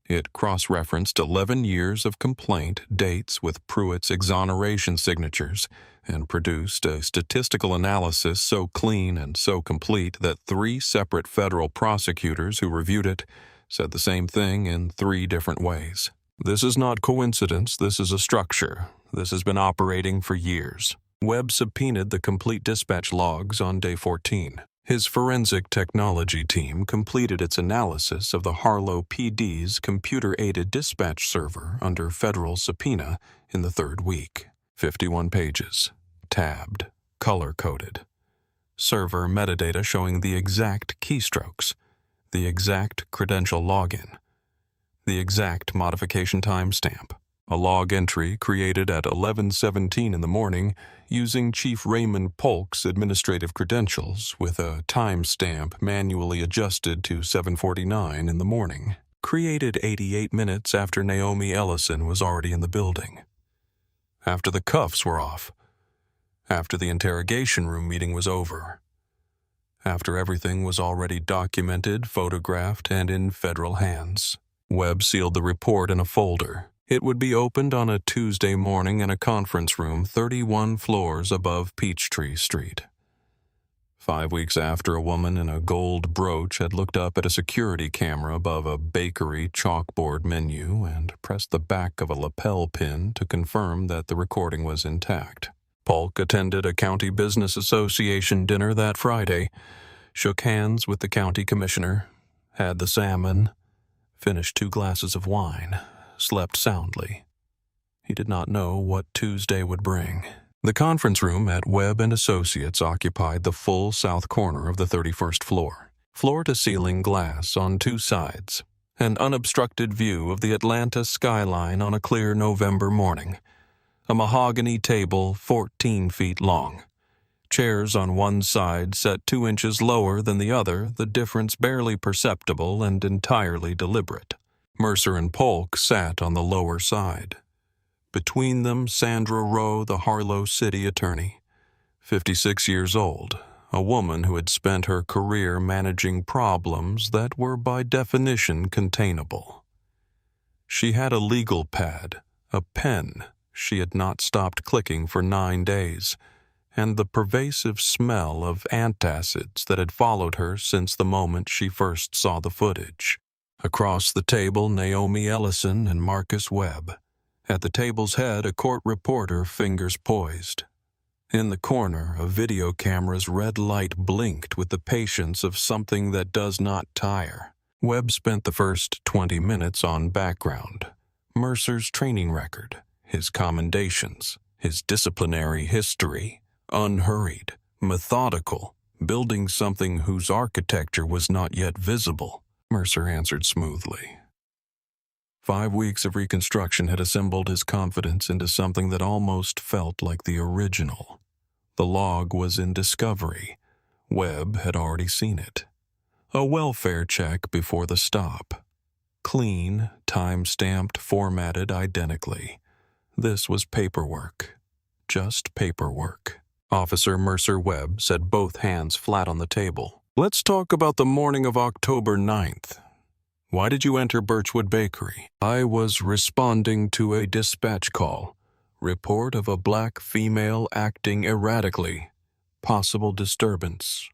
It cross-referenced 11 years of complaint dates with Pruitt's exoneration signatures and produced a statistical analysis so clean and so complete that 3 separate federal prosecutors who reviewed it said the same thing in 3 different ways. This is not coincidence, this is a structure. This has been operating for years. Webb subpoenaed the complete dispatch logs on day 14. His forensic technology team completed its analysis of the Harlow PD's computer-aided dispatch server under federal subpoena in the 3rd week. 51 pages. Tabbed. Color-coded. Server metadata showing the exact keystrokes, the exact credential login, the exact modification timestamp. A log entry created at 11:17 in the morning using Chief Raymond Polk's administrative credentials with a timestamp manually adjusted to 7:49 in the morning. Created 88 minutes after Naomi Ellison was already in the building. After the cuffs were off. After the interrogation room meeting was over. After everything was already documented, photographed, and in federal hands. Webb sealed the report in a folder. It would be opened on a Tuesday morning in a conference room 31 floors above Peachtree Street. 5 weeks after a woman in a gold brooch had looked up at a security camera above a bakery chalkboard menu and pressed the back of a lapel pin to confirm that the recording was intact. Polk attended a county business association dinner that Friday, shook hands with the county commissioner, had the salmon, finished 2 glasses of wine, slept soundly. He did not know what Tuesday would bring. The conference room at Webb & Associates occupied the full south corner of the 31st floor. Floor-to-ceiling glass on 2 sides. An unobstructed view of the Atlanta skyline on a clear November morning. A mahogany table 14 feet long. Chairs on one side set 2 inches lower than the other, the difference barely perceptible and entirely deliberate. Mercer and Polk sat on the lower side. Between them, Sandra Rowe, the Harlow City attorney, 56 years old, a woman who had spent her career managing problems that were by definition containable. She had a legal pad, a pen she had not stopped clicking for 9 days, and the pervasive smell of antacids that had followed her since the moment she first saw the footage. Across the table, Naomi Ellison and Marcus Webb. At the table's head, a court reporter, fingers poised. In the corner, a video camera's red light blinked with the patience of something that does not tire. Webb spent the first 20 minutes on background. Mercer's training record, his commendations, his disciplinary history, unhurried, methodical, building something whose architecture was not yet visible. Mercer answered smoothly. 5 weeks of reconstruction had assembled his confidence into something that almost felt like the original. The log was in discovery. Webb had already seen it. A welfare check before the stop. Clean, time-stamped, formatted identically. This was paperwork. Just paperwork. Officer Mercer Webb set both hands flat on the table. Let's talk about the morning of October 9th. Why did you enter Birchwood Bakery? I was responding to a dispatch call. Report of a black female acting erratically. Possible disturbance.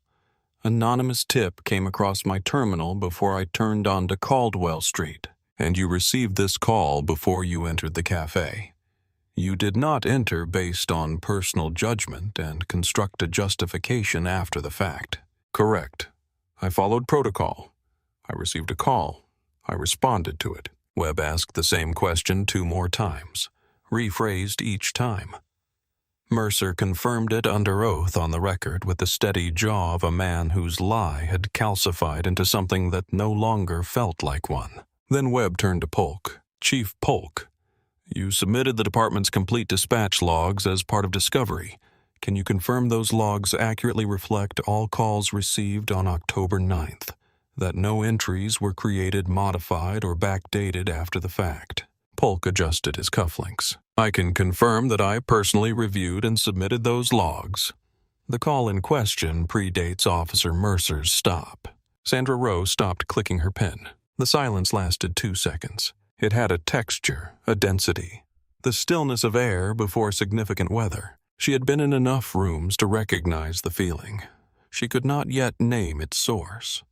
Anonymous tip came across my terminal before I turned onto Caldwell Street, and you received this call before you entered the cafe. You did not enter based on personal judgment and construct a justification after the fact. Correct. I followed protocol. I received a call. I responded to it. Webb asked the same question 2 more times, rephrased each time. Mercer confirmed it under oath on the record with the steady jaw of a man whose lie had calcified into something that no longer felt like one. Then Webb turned to Polk. Chief Polk, you submitted the department's complete dispatch logs as part of discovery. Can you confirm those logs accurately reflect all calls received on October 9th, that no entries were created, modified, or backdated after the fact? Polk adjusted his cufflinks. I can confirm that I personally reviewed and submitted those logs. The call in question predates Officer Mercer's stop. Sandra Rowe stopped clicking her pen. The silence lasted 2 seconds. It had a texture, a density, the stillness of air before significant weather. She had been in enough rooms to recognize the feeling. She could not yet name its source.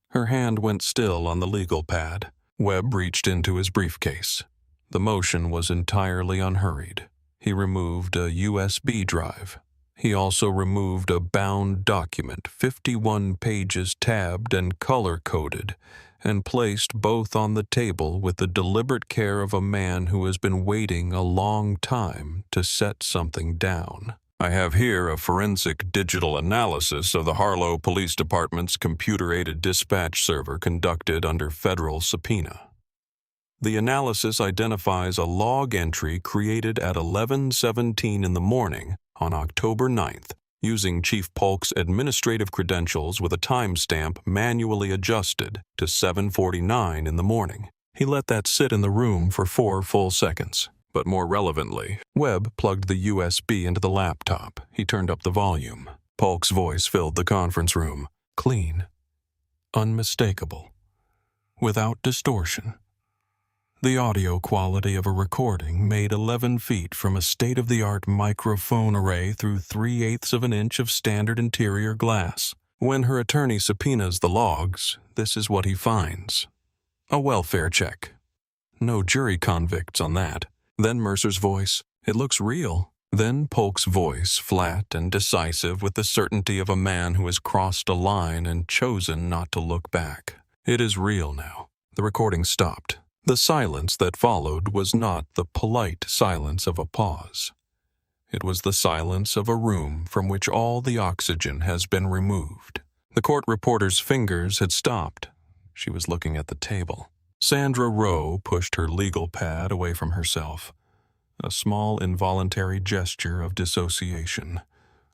Her hand went still on the legal pad. Webb reached into his briefcase. The motion was entirely unhurried. He removed a USB drive. He also removed a bound document, 51 pages tabbed and color-coded, and placed both on the table with the deliberate care of a man who has been waiting a long time to set something down. I have here a forensic digital analysis of the Harlow Police Department's computer-aided dispatch server conducted under federal subpoena. The analysis identifies a log entry created at 11:17 in the morning on October 9th, using Chief Polk's administrative credentials with a timestamp manually adjusted to 7:49 in the morning. He let that sit in the room for 4 full seconds. But more relevantly, Webb plugged the USB into the laptop. He turned up the volume. Polk's voice filled the conference room. Clean. Unmistakable. Without distortion. The audio quality of a recording made 11 feet from a state-of-the-art microphone array through 3/8 of an inch of standard interior glass. When her attorney subpoenas the logs, this is what he finds. A welfare check. No jury convicts on that. Then Mercer's voice. It looks real. Then Polk's voice, flat and decisive with the certainty of a man who has crossed a line and chosen not to look back. It is real now. The recording stopped. The silence that followed was not the polite silence of a pause. It was the silence of a room from which all the oxygen has been removed. The court reporter's fingers had stopped. She was looking at the table. Sandra Rowe pushed her legal pad away from herself. A small involuntary gesture of dissociation.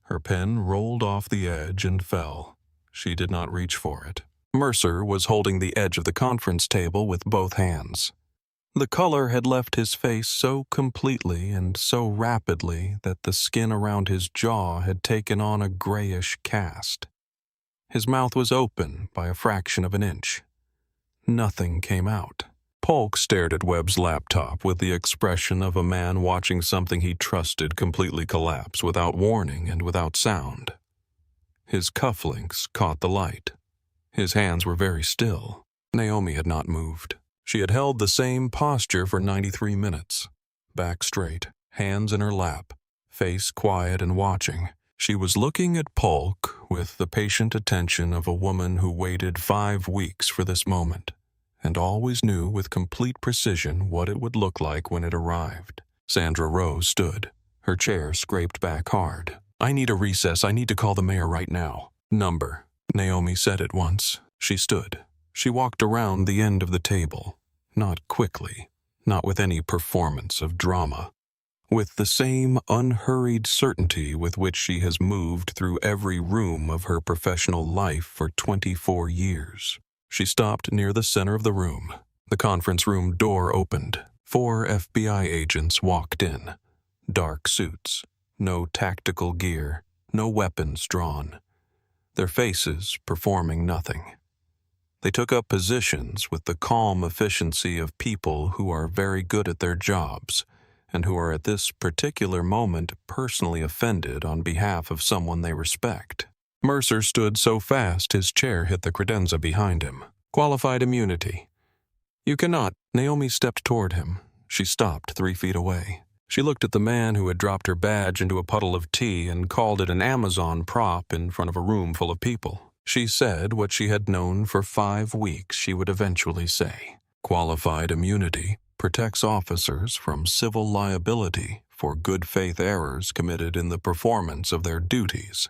Her pen rolled off the edge and fell. She did not reach for it. Mercer was holding the edge of the conference table with both hands. The color had left his face so completely and so rapidly that the skin around his jaw had taken on a grayish cast. His mouth was open by a fraction of an inch. Nothing came out. Polk stared at Webb's laptop with the expression of a man watching something he trusted completely collapse without warning and without sound. His cufflinks caught the light. His hands were very still. Naomi had not moved. She had held the same posture for 93 minutes. Back straight, hands in her lap, face quiet and watching. She was looking at Polk with the patient attention of a woman who waited 5 weeks for this moment, and always knew with complete precision what it would look like when it arrived. Sandra Rowe stood. Her chair scraped back hard. I need a recess. I need to call the mayor right now. Number. Naomi said at once. She stood. She walked around the end of the table. Not quickly, not with any performance of drama. With the same unhurried certainty with which she has moved through every room of her professional life for 24 years. She stopped near the center of the room. The conference room door opened. 4 FBI agents walked in. Dark suits. No tactical gear. No weapons drawn. Their faces performing nothing. They took up positions with the calm efficiency of people who are very good at their jobs and who are at this particular moment personally offended on behalf of someone they respect. Mercer stood so fast his chair hit the credenza behind him. Qualified immunity. You cannot. Naomi stepped toward him. She stopped 3 feet away. She looked at the man who had dropped her badge into a puddle of tea and called it an Amazon prop in front of a room full of people. She said what she had known for 5 weeks she would eventually say. Qualified immunity protects officers from civil liability for good faith errors committed in the performance of their duties.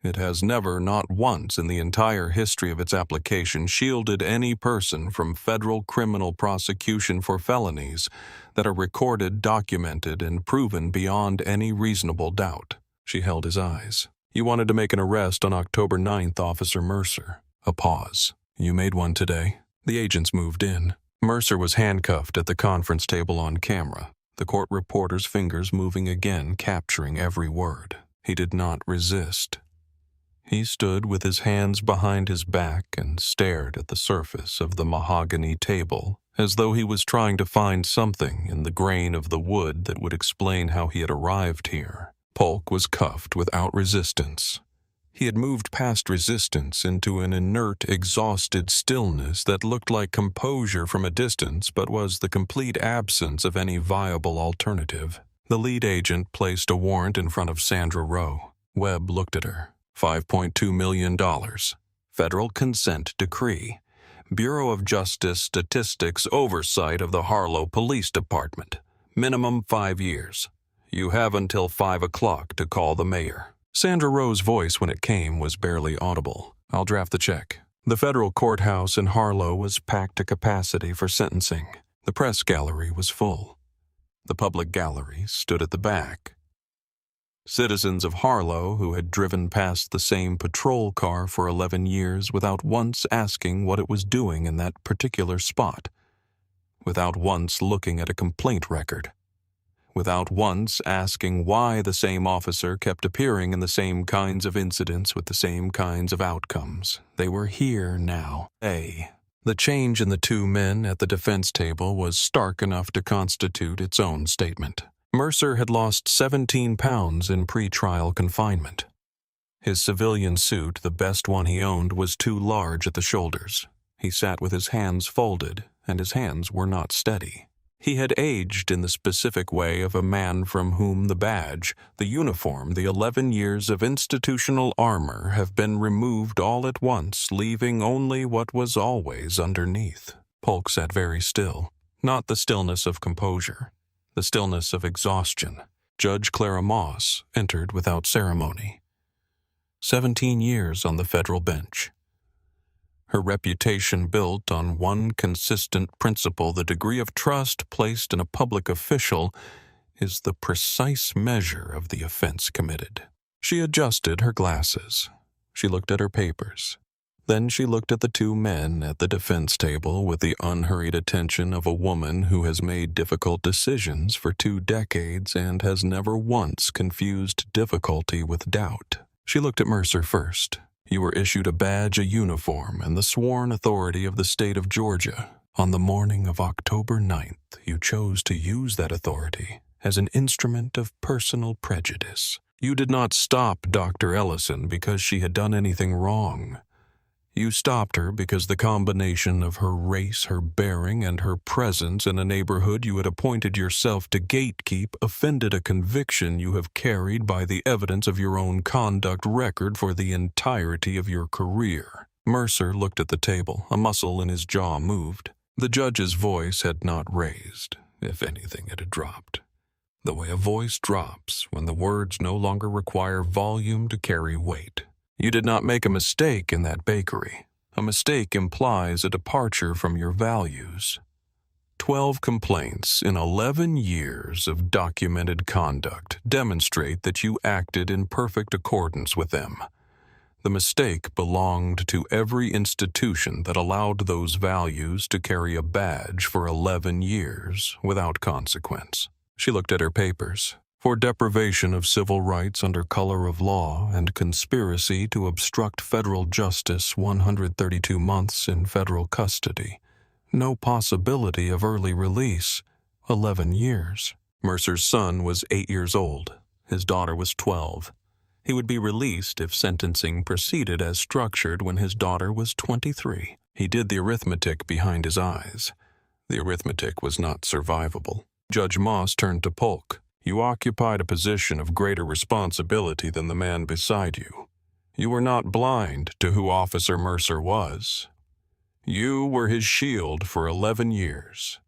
It has never, not once in the entire history of its application, shielded any person from federal criminal prosecution for felonies that are recorded, documented, and proven beyond any reasonable doubt. She held his eyes. You wanted to make an arrest on October 9th, Officer Mercer. A pause. You made one today. The agents moved in. Mercer was handcuffed at the conference table on camera, the court reporter's fingers moving again, capturing every word. He did not resist. He stood with his hands behind his back and stared at the surface of the mahogany table, as though he was trying to find something in the grain of the wood that would explain how he had arrived here. Polk was cuffed without resistance. He had moved past resistance into an inert, exhausted stillness that looked like composure from a distance but was the complete absence of any viable alternative. The lead agent placed a warrant in front of Sandra Rowe. Webb looked at her. $5.2 million. Federal consent decree. Bureau of Justice Statistics oversight of the Harlow Police Department. Minimum 5 years. You have until 5 o'clock to call the mayor. Sandra Rowe's voice when it came was barely audible. I'll draft the check. The federal courthouse in Harlow was packed to capacity for sentencing. The press gallery was full. The public gallery stood at the back. Citizens of Harlow who had driven past the same patrol car for 11 years without once asking what it was doing in that particular spot, without once looking at a complaint record, without once asking why the same officer kept appearing in the same kinds of incidents with the same kinds of outcomes. They were here now. The change in the 2 men at the defense table was stark enough to constitute its own statement. Mercer had lost 17 pounds in pre-trial confinement. His civilian suit, the best one he owned, was too large at the shoulders. He sat with his hands folded, and his hands were not steady. He had aged in the specific way of a man from whom the badge, the uniform, the 11 years of institutional armor have been removed all at once, leaving only what was always underneath. Polk sat very still, not the stillness of composure, the stillness of exhaustion. Judge Clara Moss entered without ceremony. 17 years on the federal bench. Her reputation built on one consistent principle: the degree of trust placed in a public official is the precise measure of the offense committed. She adjusted her glasses. She looked at her papers. Then she looked at the 2 men at the defense table with the unhurried attention of a woman who has made difficult decisions for 2 decades and has never once confused difficulty with doubt. She looked at Mercer first. You were issued a badge, a uniform, and the sworn authority of the state of Georgia. On the morning of October 9th, you chose to use that authority as an instrument of personal prejudice. You did not stop Dr. Ellison because she had done anything wrong. You stopped her because the combination of her race, her bearing, and her presence in a neighborhood you had appointed yourself to gatekeep offended a conviction you have carried by the evidence of your own conduct record for the entirety of your career. Mercer looked at the table. A muscle in his jaw moved. The judge's voice had not raised. If anything, it had dropped. The way a voice drops when the words no longer require volume to carry weight. You did not make a mistake in that bakery. A mistake implies a departure from your values. 12 complaints in 11 years of documented conduct demonstrate that you acted in perfect accordance with them. The mistake belonged to every institution that allowed those values to carry a badge for 11 years without consequence. She looked at her papers. For deprivation of civil rights under color of law and conspiracy to obstruct federal justice, 132 months in federal custody. No possibility of early release, 11 years. Mercer's son was 8 years old. His daughter was 12. He would be released if sentencing proceeded as structured when his daughter was 23. He did the arithmetic behind his eyes. The arithmetic was not survivable. Judge Moss turned to Polk. "You occupied a position of greater responsibility than the man beside you. You were not blind to who Officer Mercer was. You were his shield for 11 years.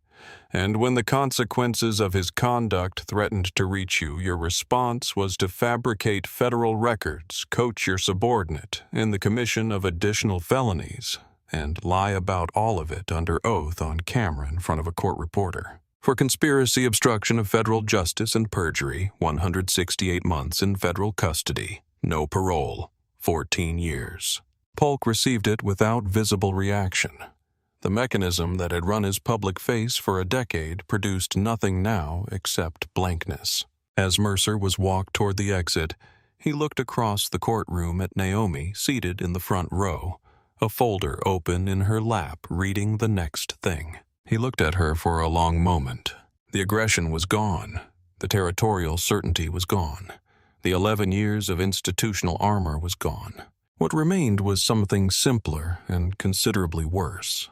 And when the consequences of his conduct threatened to reach you, your response was to fabricate federal records, coach your subordinate in the commission of additional felonies, and lie about all of it under oath on camera in front of a court reporter. For conspiracy, obstruction of federal justice, and perjury, 168 months in federal custody. No parole, 14 years. Polk received it without visible reaction. The mechanism that had run his public face for a decade produced nothing now except blankness. As Mercer was walked toward the exit, he looked across the courtroom at Naomi seated in the front row, a folder open in her lap, reading the next thing. He looked at her for a long moment. The aggression was gone. The territorial certainty was gone. The 11 years of institutional armor was gone. What remained was something simpler and considerably worse.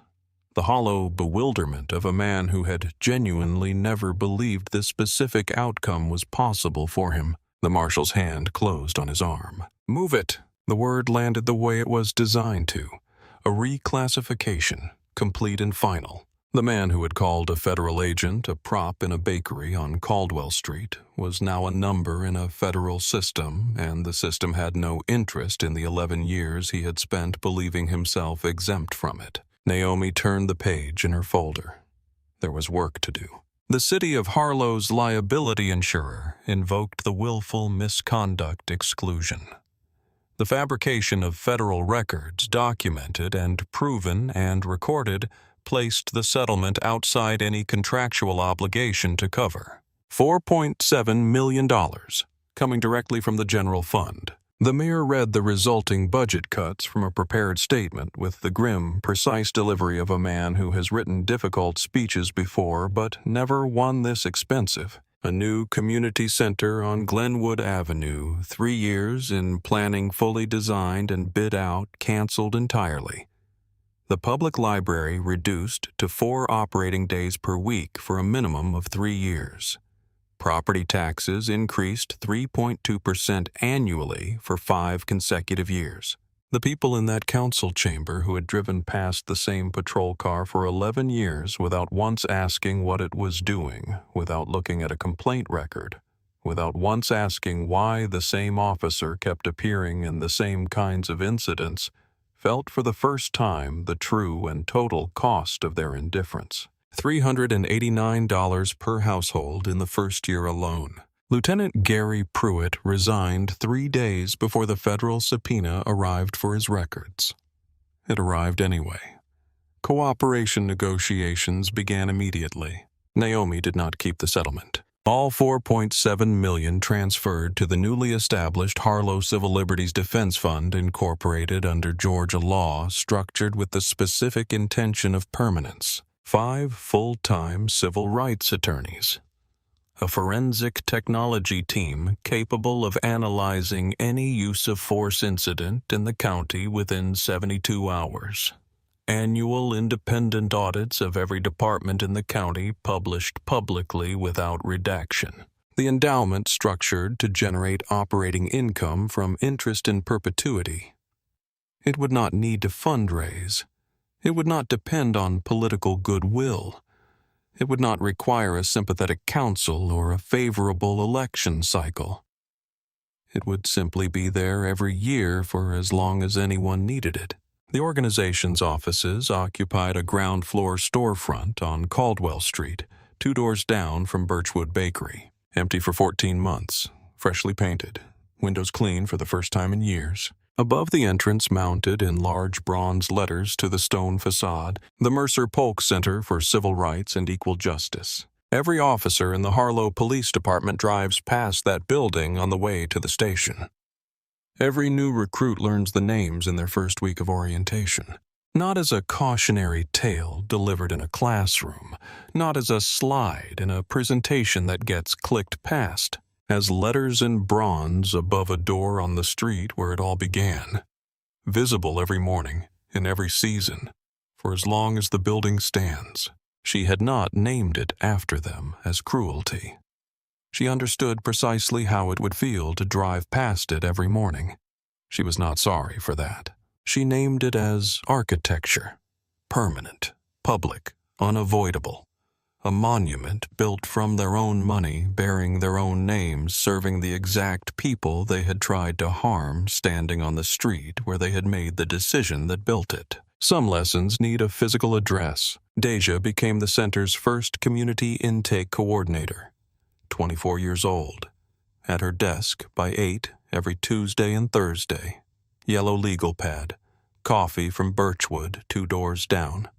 The hollow bewilderment of a man who had genuinely never believed this specific outcome was possible for him. The marshal's hand closed on his arm. "Move it." The word landed the way it was designed to. A reclassification, complete and final. The man who had called a federal agent a prop in a bakery on Caldwell Street was now a number in a federal system, and the system had no interest in the 11 years he had spent believing himself exempt from it. Naomi turned the page in her folder. There was work to do. The city of Harlow's liability insurer invoked the willful misconduct exclusion. The fabrication of federal records, documented and proven and recorded, placed the settlement outside any contractual obligation to cover. $4.7 million, coming directly from the general fund. The mayor read the resulting budget cuts from a prepared statement with the grim, precise delivery of a man who has written difficult speeches before but never one this expensive. A new community center on Glenwood Avenue, 3 years in planning, fully designed and bid out, canceled entirely. The public library reduced to 4 operating days per week for a minimum of 3 years. Property taxes increased 3.2% annually for 5 consecutive years. The people in that council chamber who had driven past the same patrol car for 11 years without once asking what it was doing, without looking at a complaint record, without once asking why the same officer kept appearing in the same kinds of incidents, felt for the first time the true and total cost of their indifference. $389 per household in the first year alone. Lieutenant Gary Pruitt resigned 3 days before the federal subpoena arrived for his records. It arrived anyway. Cooperation negotiations began immediately. Naomi did not keep the settlement. All $4.7 million transferred to the newly established Harlow Civil Liberties Defense Fund, incorporated under Georgia law, structured with the specific intention of permanence. 5 full-time civil rights attorneys. A forensic technology team capable of analyzing any use of force incident in the county within 72 hours. Annual independent audits of every department in the county published publicly without redaction. The endowment structured to generate operating income from interest in perpetuity. It would not need to fundraise. It would not depend on political goodwill. It would not require a sympathetic council or a favorable election cycle. It would simply be there every year for as long as anyone needed it. The organization's offices occupied a ground-floor storefront on Caldwell Street, 2 doors down from Birchwood Bakery. Empty for 14 months, freshly painted, windows clean for the first time in years. Above the entrance, mounted in large bronze letters to the stone facade, the Mercer-Polk Center for Civil Rights and Equal Justice. Every officer in the Harlow Police Department drives past that building on the way to the station. Every new recruit learns the names in their first week of orientation. Not as a cautionary tale delivered in a classroom, not as a slide in a presentation that gets clicked past, as letters in bronze above a door on the street where it all began, visible every morning, in every season, for as long as the building stands, She had not named it after them as cruelty. She understood precisely how it would feel to drive past it every morning. She was not sorry for that. She named it as architecture, permanent, public, unavoidable. A monument built from their own money, bearing their own names, serving the exact people they had tried to harm, standing on the street where they had made the decision that built it. Some lessons need a physical address. Deja became the center's first community intake coordinator. 24 years old. At her desk by 8 every Tuesday and Thursday. Yellow legal pad. Coffee from Birchwood 2 doors down.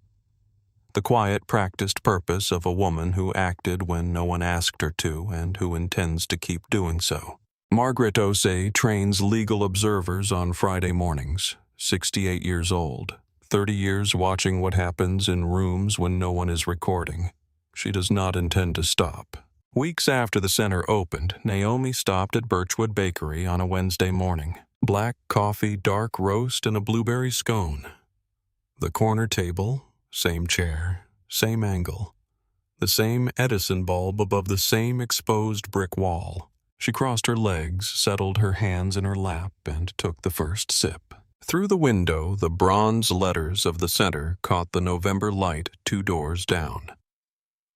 The quiet, practiced purpose of a woman who acted when no one asked her to and who intends to keep doing so. Margaret Osei trains legal observers on Friday mornings, 68 years old, 30 years watching what happens in rooms when no one is recording. She does not intend to stop. Weeks after the center opened, Naomi stopped at Birchwood Bakery on a Wednesday morning. Black coffee, dark roast, and a blueberry scone. The corner table, same chair, same angle. The same Edison bulb above the same exposed brick wall. She crossed her legs, settled her hands in her lap, and took the first sip. Through the window, the bronze letters of the center caught the November light 2 doors down.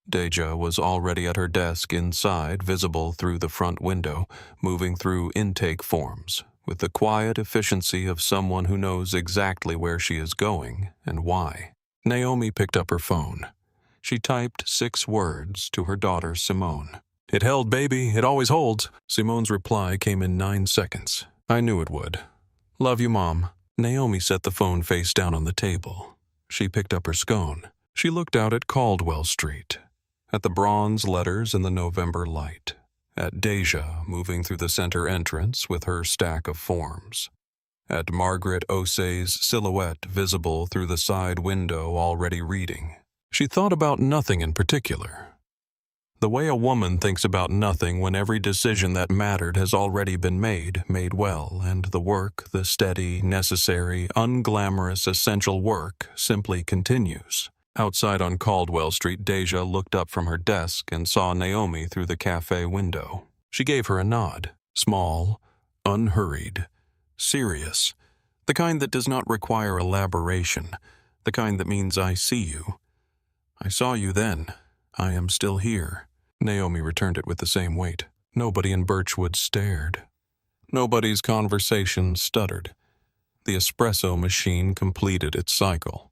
Deja was already at her desk inside, visible through the front window, moving through intake forms, with the quiet efficiency of someone who knows exactly where she is going and why. Naomi picked up her phone. She typed 6 words to her daughter, Simone. "It held, baby. It always holds." Simone's reply came in 9 seconds. "I knew it would. Love you, Mom." Naomi set the phone face down on the table. She picked up her scone. She looked out at Caldwell Street, at the bronze letters in the November light, at Deja moving through the center entrance with her stack of forms, at Margaret Osei's silhouette visible through the side window already reading. She thought about nothing in particular. The way a woman thinks about nothing when every decision that mattered has already been made well, and the work, the steady, necessary, unglamorous, essential work, simply continues. Outside on Caldwell Street, Deja looked up from her desk and saw Naomi through the cafe window. She gave her a nod, small, unhurried, serious, the kind that does not require elaboration, the kind that means I see you. I saw you then. I am still here. Naomi returned it with the same weight. Nobody in Birchwood stared. Nobody's conversation stuttered. The espresso machine completed its cycle.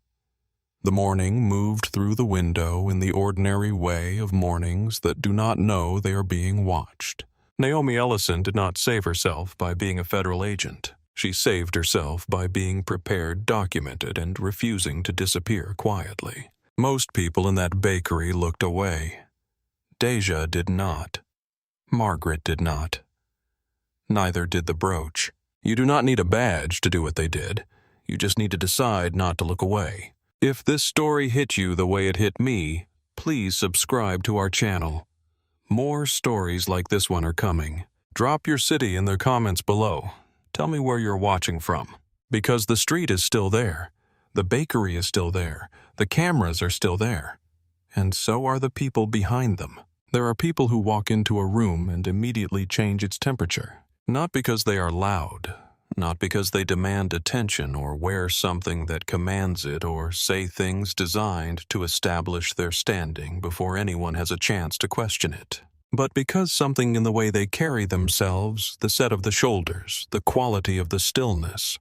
The morning moved through the window in the ordinary way of mornings that do not know they are being watched. Naomi Ellison did not save herself by being a federal agent. She saved herself by being prepared, documented, and refusing to disappear quietly. Most people in that bakery looked away. Deja did not. Margaret did not. Neither did the brooch. You do not need a badge to do what they did. You just need to decide not to look away. If this story hit you the way it hit me, please subscribe to our channel. More stories like this one are coming. Drop your city in the comments below. Tell me where you're watching from. Because the street is still there. The bakery is still there. The cameras are still there. And so are the people behind them. There are people who walk into a room and immediately change its temperature. Not because they are loud. Not because they demand attention or wear something that commands it or say things designed to establish their standing before anyone has a chance to question it. But because something in the way they carry themselves, the set of the shoulders, the quality of the stillness,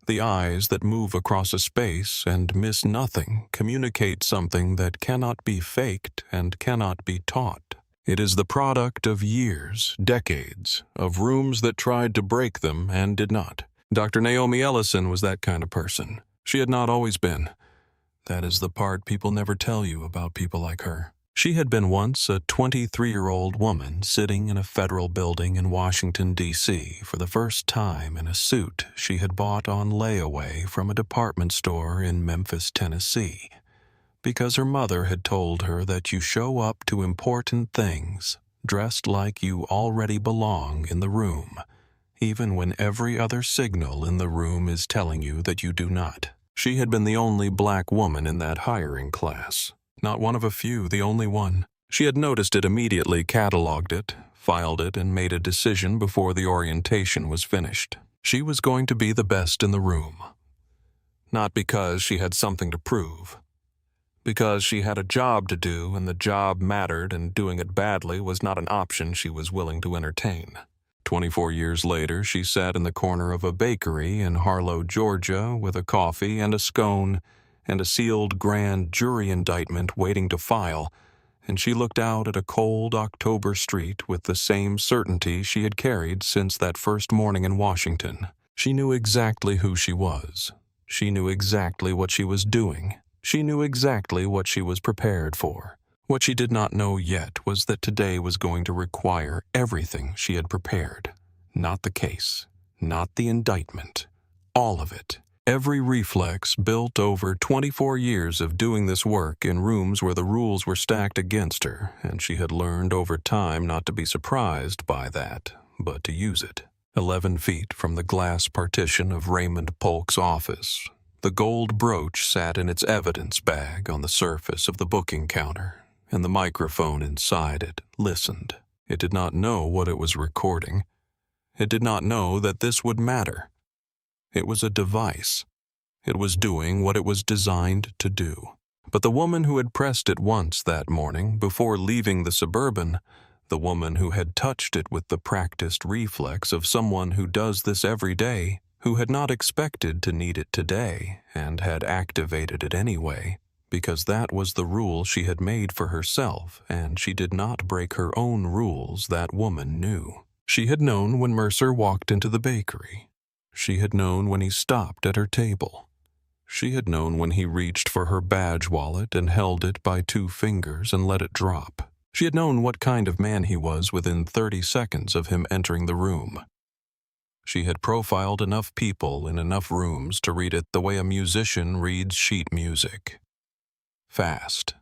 the eyes that move across a space and miss nothing communicate something that cannot be faked and cannot be taught. It is the product of years, decades, of rooms that tried to break them and did not. Dr. Naomi Ellison was that kind of person. She had not always been. That is the part people never tell you about people like her. She had been once a 23-year-old woman sitting in a federal building in Washington, D.C. for the first time in a suit she had bought on layaway from a department store in Memphis, Tennessee, because her mother had told her that you show up to important things dressed like you already belong in the room, even when every other signal in the room is telling you that you do not. She had been the only black woman in that hiring class. Not one of a few, the only one. She had noticed it immediately, cataloged it, filed it, and made a decision before the orientation was finished. She was going to be the best in the room. Not because she had something to prove. Because she had a job to do, and the job mattered, and doing it badly was not an option she was willing to entertain. 24 years later, she sat in the corner of a bakery in Harlow, Georgia, with a coffee and a scone and a sealed grand jury indictment waiting to file, and she looked out at a cold October street with the same certainty she had carried since that first morning in Washington. She knew exactly who she was. She knew exactly what she was doing. She knew exactly what she was prepared for. What she did not know yet was that today was going to require everything she had prepared. Not the case, not the indictment. All of it. Every reflex built over 24 years of doing this work in rooms where the rules were stacked against her, and she had learned over time not to be surprised by that, but to use it. 11 feet from the glass partition of Raymond Polk's office, the gold brooch sat in its evidence bag on the surface of the booking counter, and the microphone inside it listened. It did not know what it was recording. It did not know that this would matter. It was a device. It was doing what it was designed to do. But the woman who had pressed it once that morning before leaving the Suburban, the woman who had touched it with the practiced reflex of someone who does this every day, who had not expected to need it today and had activated it anyway, because that was the rule she had made for herself, and she did not break her own rules, that woman knew. She had known when Mercer walked into the bakery. She had known when he stopped at her table. She had known when he reached for her badge wallet and held it by 2 fingers and let it drop. She had known what kind of man he was within 30 seconds of him entering the room. She had profiled enough people in enough rooms to read it the way a musician reads sheet music. Fast,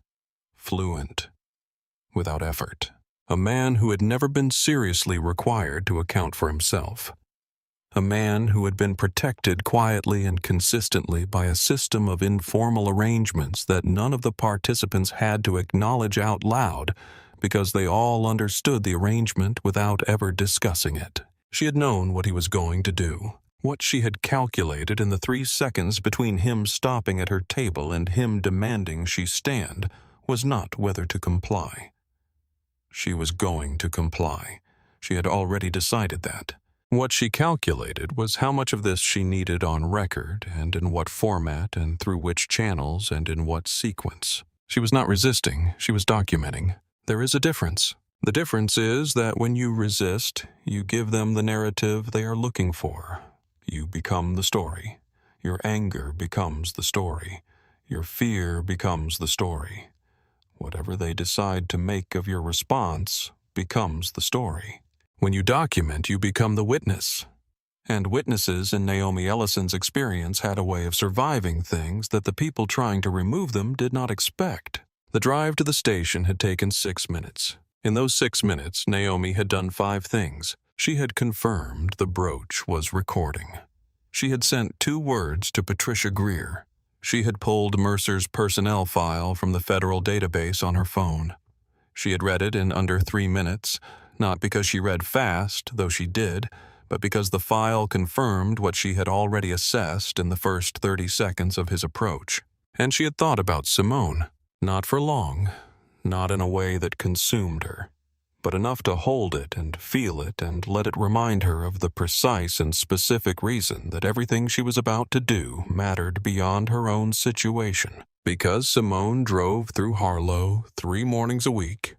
fluent, without effort. A man who had never been seriously required to account for himself. A man who had been protected quietly and consistently by a system of informal arrangements that none of the participants had to acknowledge out loud because they all understood the arrangement without ever discussing it. She had known what he was going to do. What she had calculated in the 3 seconds between him stopping at her table and him demanding she stand was not whether to comply. She was going to comply. She had already decided that. What she calculated was how much of this she needed on record, and in what format, and through which channels, and in what sequence. She was not resisting, she was documenting. There is a difference. The difference is that when you resist, you give them the narrative they are looking for. You become the story. Your anger becomes the story. Your fear becomes the story. Whatever they decide to make of your response becomes the story. When you document, you become the witness. And witnesses in Naomi Ellison's experience had a way of surviving things that the people trying to remove them did not expect. The drive to the station had taken 6 minutes. In those 6 minutes, Naomi had done 5 things. She had confirmed the brooch was recording. She had sent 2 words to Patricia Greer. She had pulled Mercer's personnel file from the federal database on her phone. She had read it in under 3 minutes, not because she read fast, though she did, but because the file confirmed what she had already assessed in the first 30 seconds of his approach. And she had thought about Simone, not for long, not in a way that consumed her, but enough to hold it and feel it and let it remind her of the precise and specific reason that everything she was about to do mattered beyond her own situation. Because Simone drove through Harlow 3 mornings a week.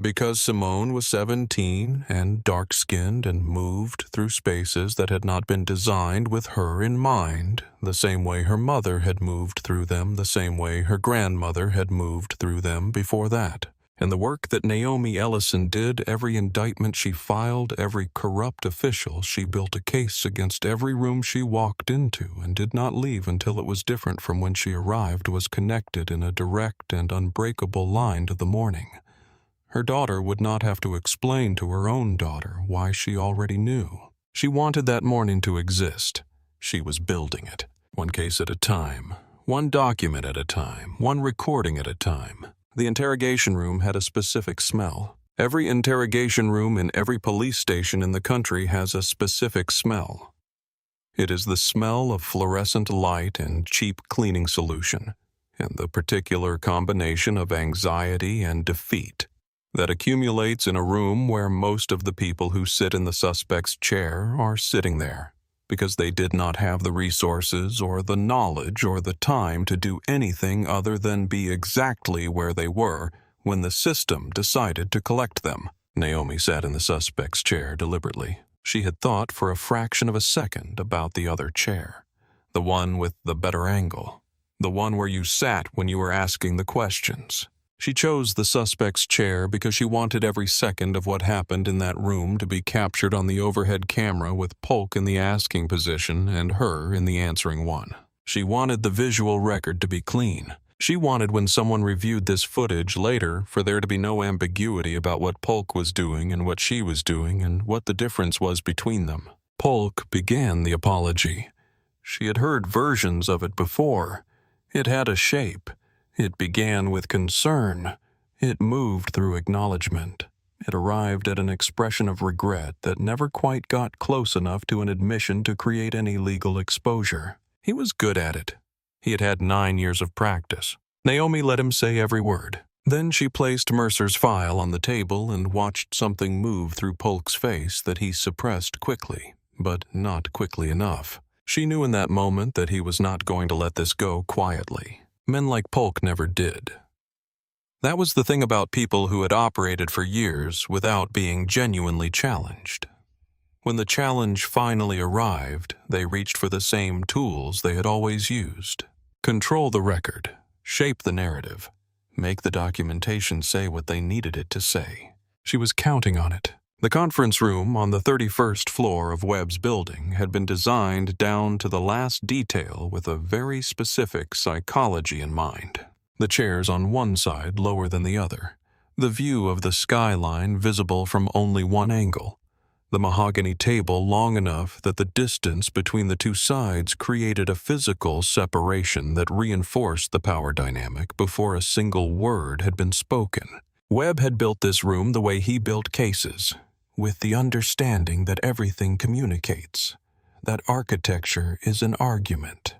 Because Simone was 17 and dark-skinned and moved through spaces that had not been designed with her in mind, the same way her mother had moved through them, the same way her grandmother had moved through them before that. And the work that Naomi Ellison did, every indictment she filed, every corrupt official she built a case against every room she walked into and did not leave until it was different from when she arrived, was connected in a direct and unbreakable line to the morning. Her daughter would not have to explain to her own daughter why she already knew. She wanted that morning to exist. She was building it, one case at a time, one document at a time, one recording at a time. The interrogation room had a specific smell. Every interrogation room in every police station in the country has a specific smell. It is the smell of fluorescent light and cheap cleaning solution, and the particular combination of anxiety and defeat that accumulates in a room where most of the people who sit in the suspect's chair are sitting there because they did not have the resources or the knowledge or the time to do anything other than be exactly where they were when the system decided to collect them. Naomi sat in the suspect's chair deliberately. She had thought for a fraction of a second about the other chair, the one with the better angle, the one where you sat when you were asking the questions. She chose the suspect's chair because she wanted every second of what happened in that room to be captured on the overhead camera with Polk in the asking position and her in the answering one. She wanted the visual record to be clean. She wanted when someone reviewed this footage later for there to be no ambiguity about what Polk was doing and what she was doing and what the difference was between them. Polk began the apology. She had heard versions of it before. It had a shape. It began with concern. It moved through acknowledgement. It arrived at an expression of regret that never quite got close enough to an admission to create any legal exposure. He was good at it. He had had 9 years of practice. Naomi let him say every word. Then she placed Mercer's file on the table and watched something move through Polk's face that he suppressed quickly, but not quickly enough. She knew in that moment that he was not going to let this go quietly. Men like Polk never did. That was the thing about people who had operated for years without being genuinely challenged. When the challenge finally arrived, they reached for the same tools they had always used. Control the record, shape the narrative, make the documentation say what they needed it to say. She was counting on it. The conference room on the 31st floor of Webb's building had been designed down to the last detail with a very specific psychology in mind. The chairs on one side lower than the other, the view of the skyline visible from only one angle, the mahogany table long enough that the distance between the two sides created a physical separation that reinforced the power dynamic before a single word had been spoken. Webb had built this room the way he built cases, with the understanding that everything communicates, that architecture is an argument,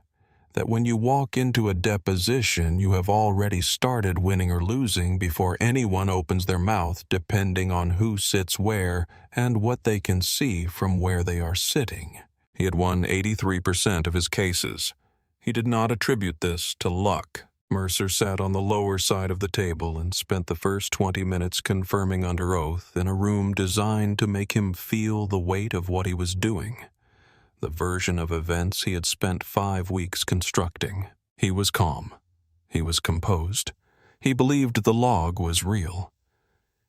that when you walk into a deposition you have already started winning or losing before anyone opens their mouth depending on who sits where and what they can see from where they are sitting. He had won 83% of his cases. He did not attribute this to luck. Mercer sat on the lower side of the table and spent the first 20 minutes confirming under oath in a room designed to make him feel the weight of what he was doing, the version of events he had spent 5 weeks constructing. He was calm. He was composed. He believed the log was real.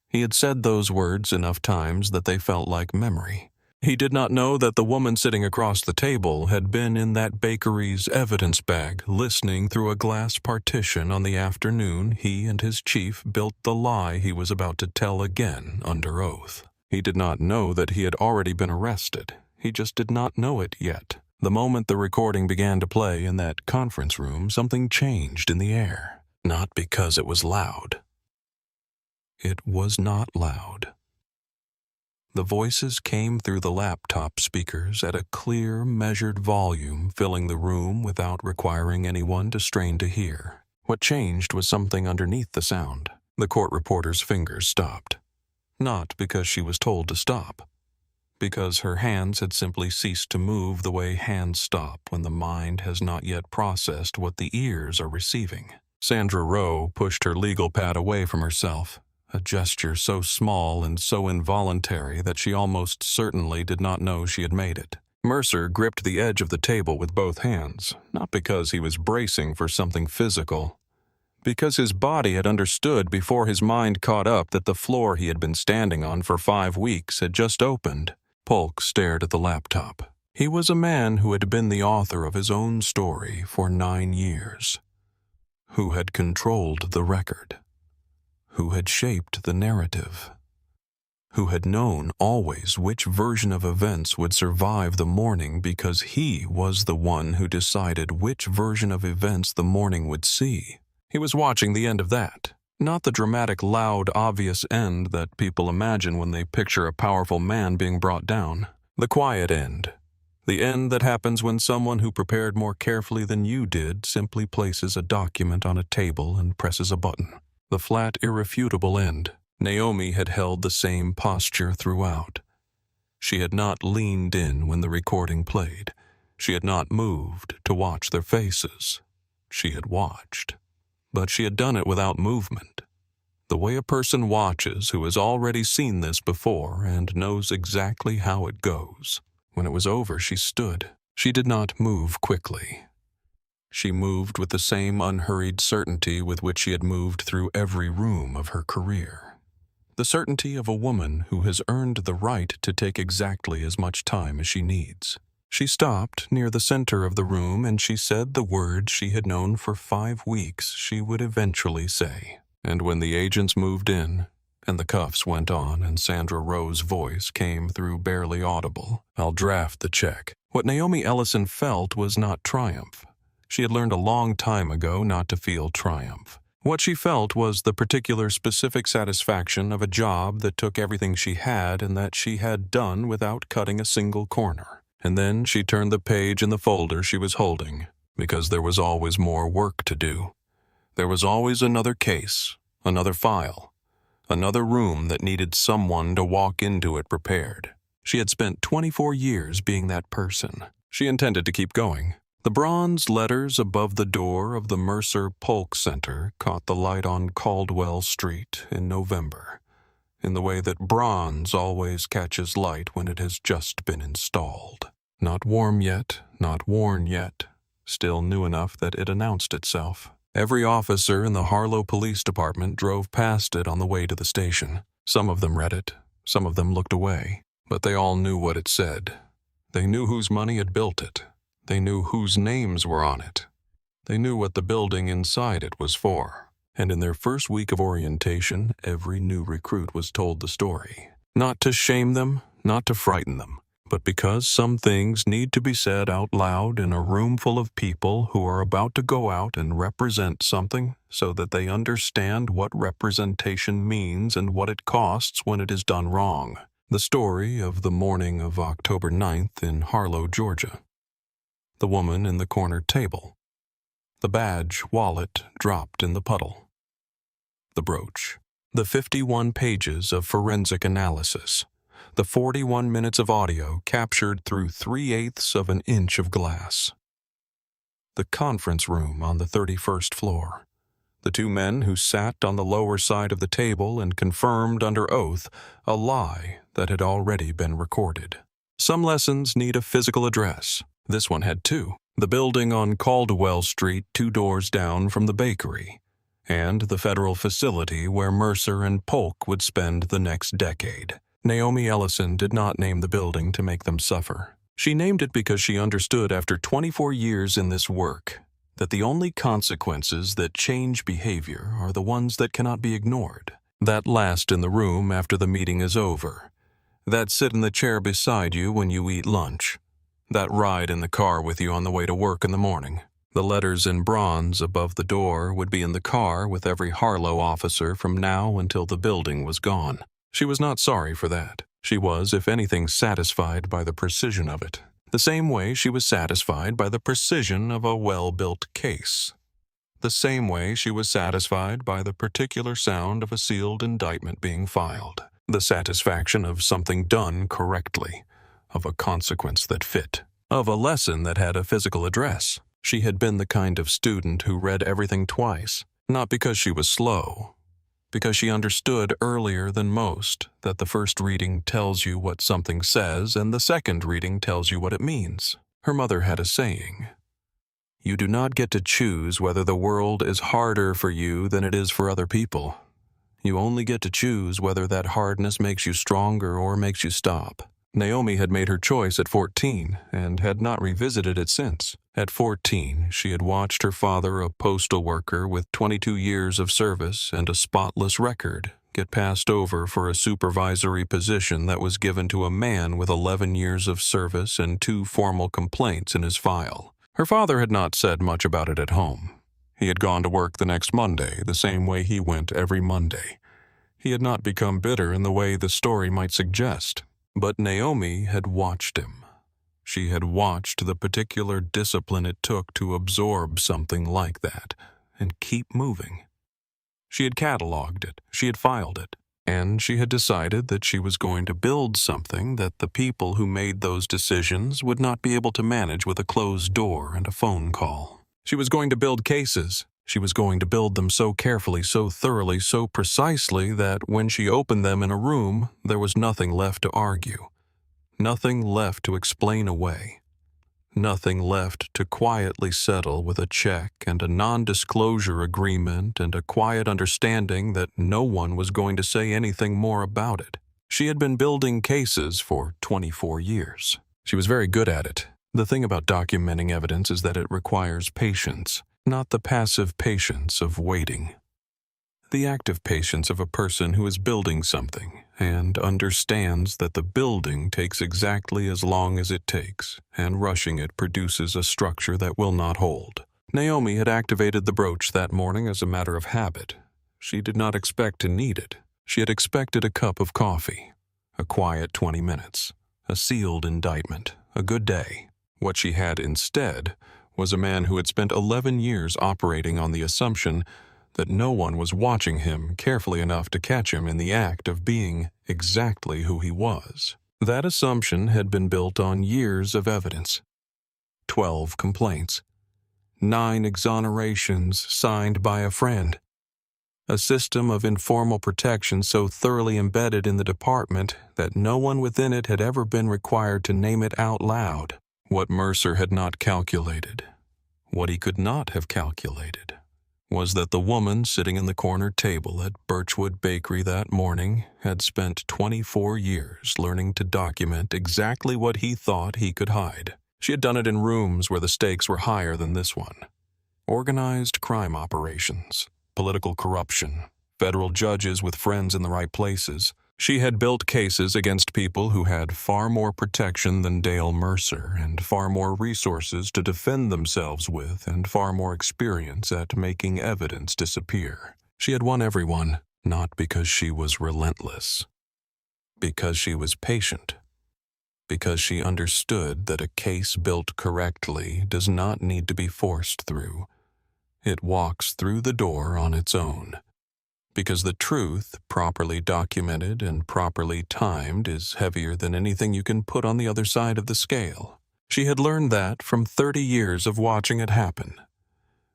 He had said those words enough times that they felt like memory. He did not know that the woman sitting across the table had been in that bakery's evidence bag listening through a glass partition on the afternoon he and his chief built the lie he was about to tell again under oath. He did not know that he had already been arrested. He just did not know it yet. The moment the recording began to play in that conference room, something changed in the air. Not because it was loud. It was not loud. The voices came through the laptop speakers at a clear, measured volume, filling the room without requiring anyone to strain to hear. What changed was something underneath the sound. The court reporter's fingers stopped. Not because she was told to stop. Because her hands had simply ceased to move the way hands stop when the mind has not yet processed what the ears are receiving. Sandra Rowe pushed her legal pad away from herself. A gesture so small and so involuntary that she almost certainly did not know she had made it. Mercer gripped the edge of the table with both hands, not because he was bracing for something physical, because his body had understood before his mind caught up that the floor he had been standing on for 5 weeks had just opened. Polk stared at the laptop. He was a man who had been the author of his own story for 9 years, who had controlled the record, who had shaped the narrative, who had known always which version of events would survive the morning because he was the one who decided which version of events the morning would see. He was watching the end of that, Not the dramatic, loud, obvious end that people imagine when they picture a powerful man being brought down. The quiet end. The end that happens when someone who prepared more carefully than you did simply places a document on a table and presses a button. The flat, irrefutable end. Naomi had held the same posture throughout. She had not leaned in when the recording played. She had not moved to watch their faces. She had watched. But she had done it without movement. The way a person watches who has already seen this before and knows exactly how it goes. When it was over, she stood. She did not move quickly. She moved with the same unhurried certainty with which she had moved through every room of her career. The certainty of a woman who has earned the right to take exactly as much time as she needs. She stopped near the center of the room and she said the words she had known for 5 weeks she would eventually say. And when the agents moved in, and the cuffs went on and Sandra Rowe's voice came through barely audible, "I'll draft the check." What Naomi Ellison felt was not triumph. She had learned a long time ago not to feel triumph. What she felt was the particular specific satisfaction of a job that took everything she had and that she had done without cutting a single corner. And then she turned the page in the folder she was holding, because there was always more work to do. There was always another case, another file, another room that needed someone to walk into it prepared. She had spent 24 years being that person. She intended to keep going. The bronze letters above the door of the Mercer-Polk Center caught the light on Caldwell Street in November, in the way that bronze always catches light when it has just been installed. Not warm yet, not worn yet, still new enough that it announced itself. Every officer in the Harlow Police Department drove past it on the way to the station. Some of them read it, some of them looked away, but they all knew what it said. They knew whose money had built it. They knew whose names were on it. They knew what the building inside it was for. And in their first week of orientation, every new recruit was told the story. Not to shame them, not to frighten them, but because some things need to be said out loud in a room full of people who are about to go out and represent something so that they understand what representation means and what it costs when it is done wrong. The story of the morning of October 9th in Harlow, Georgia. The woman in the corner table. The badge wallet dropped in the puddle. The brooch. The 51 pages of forensic analysis. The 41 minutes of audio captured through 3/8 of an inch of glass. The conference room on the 31st floor. The 2 men who sat on the lower side of the table and confirmed under oath a lie that had already been recorded. Some lessons need a physical address. This one had 2. The building on Caldwell Street 2 doors down from the bakery, and the federal facility where Mercer and Polk would spend the next decade. Naomi Ellison did not name the building to make them suffer. She named it because she understood after 24 years in this work that the only consequences that change behavior are the ones that cannot be ignored, that last in the room after the meeting is over, that sit in the chair beside you when you eat lunch, that ride in the car with you on the way to work in the morning. The letters in bronze above the door would be in the car with every Harlow officer from now until the building was gone. She was not sorry for that. She was, if anything, satisfied by the precision of it. The same way she was satisfied by the precision of a well-built case. The same way she was satisfied by the particular sound of a sealed indictment being filed. The satisfaction of something done correctly, of a consequence that fit, of a lesson that had a physical address. She had been the kind of student who read everything twice, not because she was slow, because she understood earlier than most that the first reading tells you what something says and the second reading tells you what it means. Her mother had a saying, "You do not get to choose whether the world is harder for you than it is for other people. You only get to choose whether that hardness makes you stronger or makes you stop." Naomi had made her choice at 14 and had not revisited it since. At 14, she had watched her father, a postal worker with 22 years of service and a spotless record, get passed over for a supervisory position that was given to a man with 11 years of service and 2 formal complaints in his file. Her father had not said much about it at home. He had gone to work the next Monday the same way he went every Monday. He had not become bitter in the way the story might suggest, but Naomi had watched him. She had watched the particular discipline it took to absorb something like that and keep moving. She had cataloged it, she had filed it, and she had decided that she was going to build something that the people who made those decisions would not be able to manage with a closed door and a phone call. She was going to build cases. She was going to build them so carefully, so thoroughly, so precisely that when she opened them in a room, there was nothing left to argue, nothing left to explain away, nothing left to quietly settle with a check and a non-disclosure agreement and a quiet understanding that no one was going to say anything more about it. She had been building cases for 24 years. She was very good at it. The thing about documenting evidence is that it requires patience, not the passive patience of waiting. The active patience of a person who is building something and understands that the building takes exactly as long as it takes, and rushing it produces a structure that will not hold. Naomi had activated the brooch that morning as a matter of habit. She did not expect to need it. She had expected a cup of coffee, a quiet 20 minutes, a sealed indictment, a good day. What she had instead was a man who had spent 11 years operating on the assumption that no one was watching him carefully enough to catch him in the act of being exactly who he was. That assumption had been built on years of evidence. 12 complaints, 9 exonerations signed by a friend, a system of informal protection so thoroughly embedded in the department that no one within it had ever been required to name it out loud. What Mercer had not calculated, what he could not have calculated, was that the woman sitting in the corner table at Birchwood Bakery that morning had spent 24 years learning to document exactly what he thought he could hide. She had done it in rooms where the stakes were higher than this one. Organized crime operations, political corruption, federal judges with friends in the right places. She had built cases against people who had far more protection than Dale Mercer and far more resources to defend themselves with and far more experience at making evidence disappear. She had won everyone, not because she was relentless, because she was patient, because she understood that a case built correctly does not need to be forced through. It walks through the door on its own. Because the truth, properly documented and properly timed, is heavier than anything you can put on the other side of the scale. She had learned that from 30 years of watching it happen,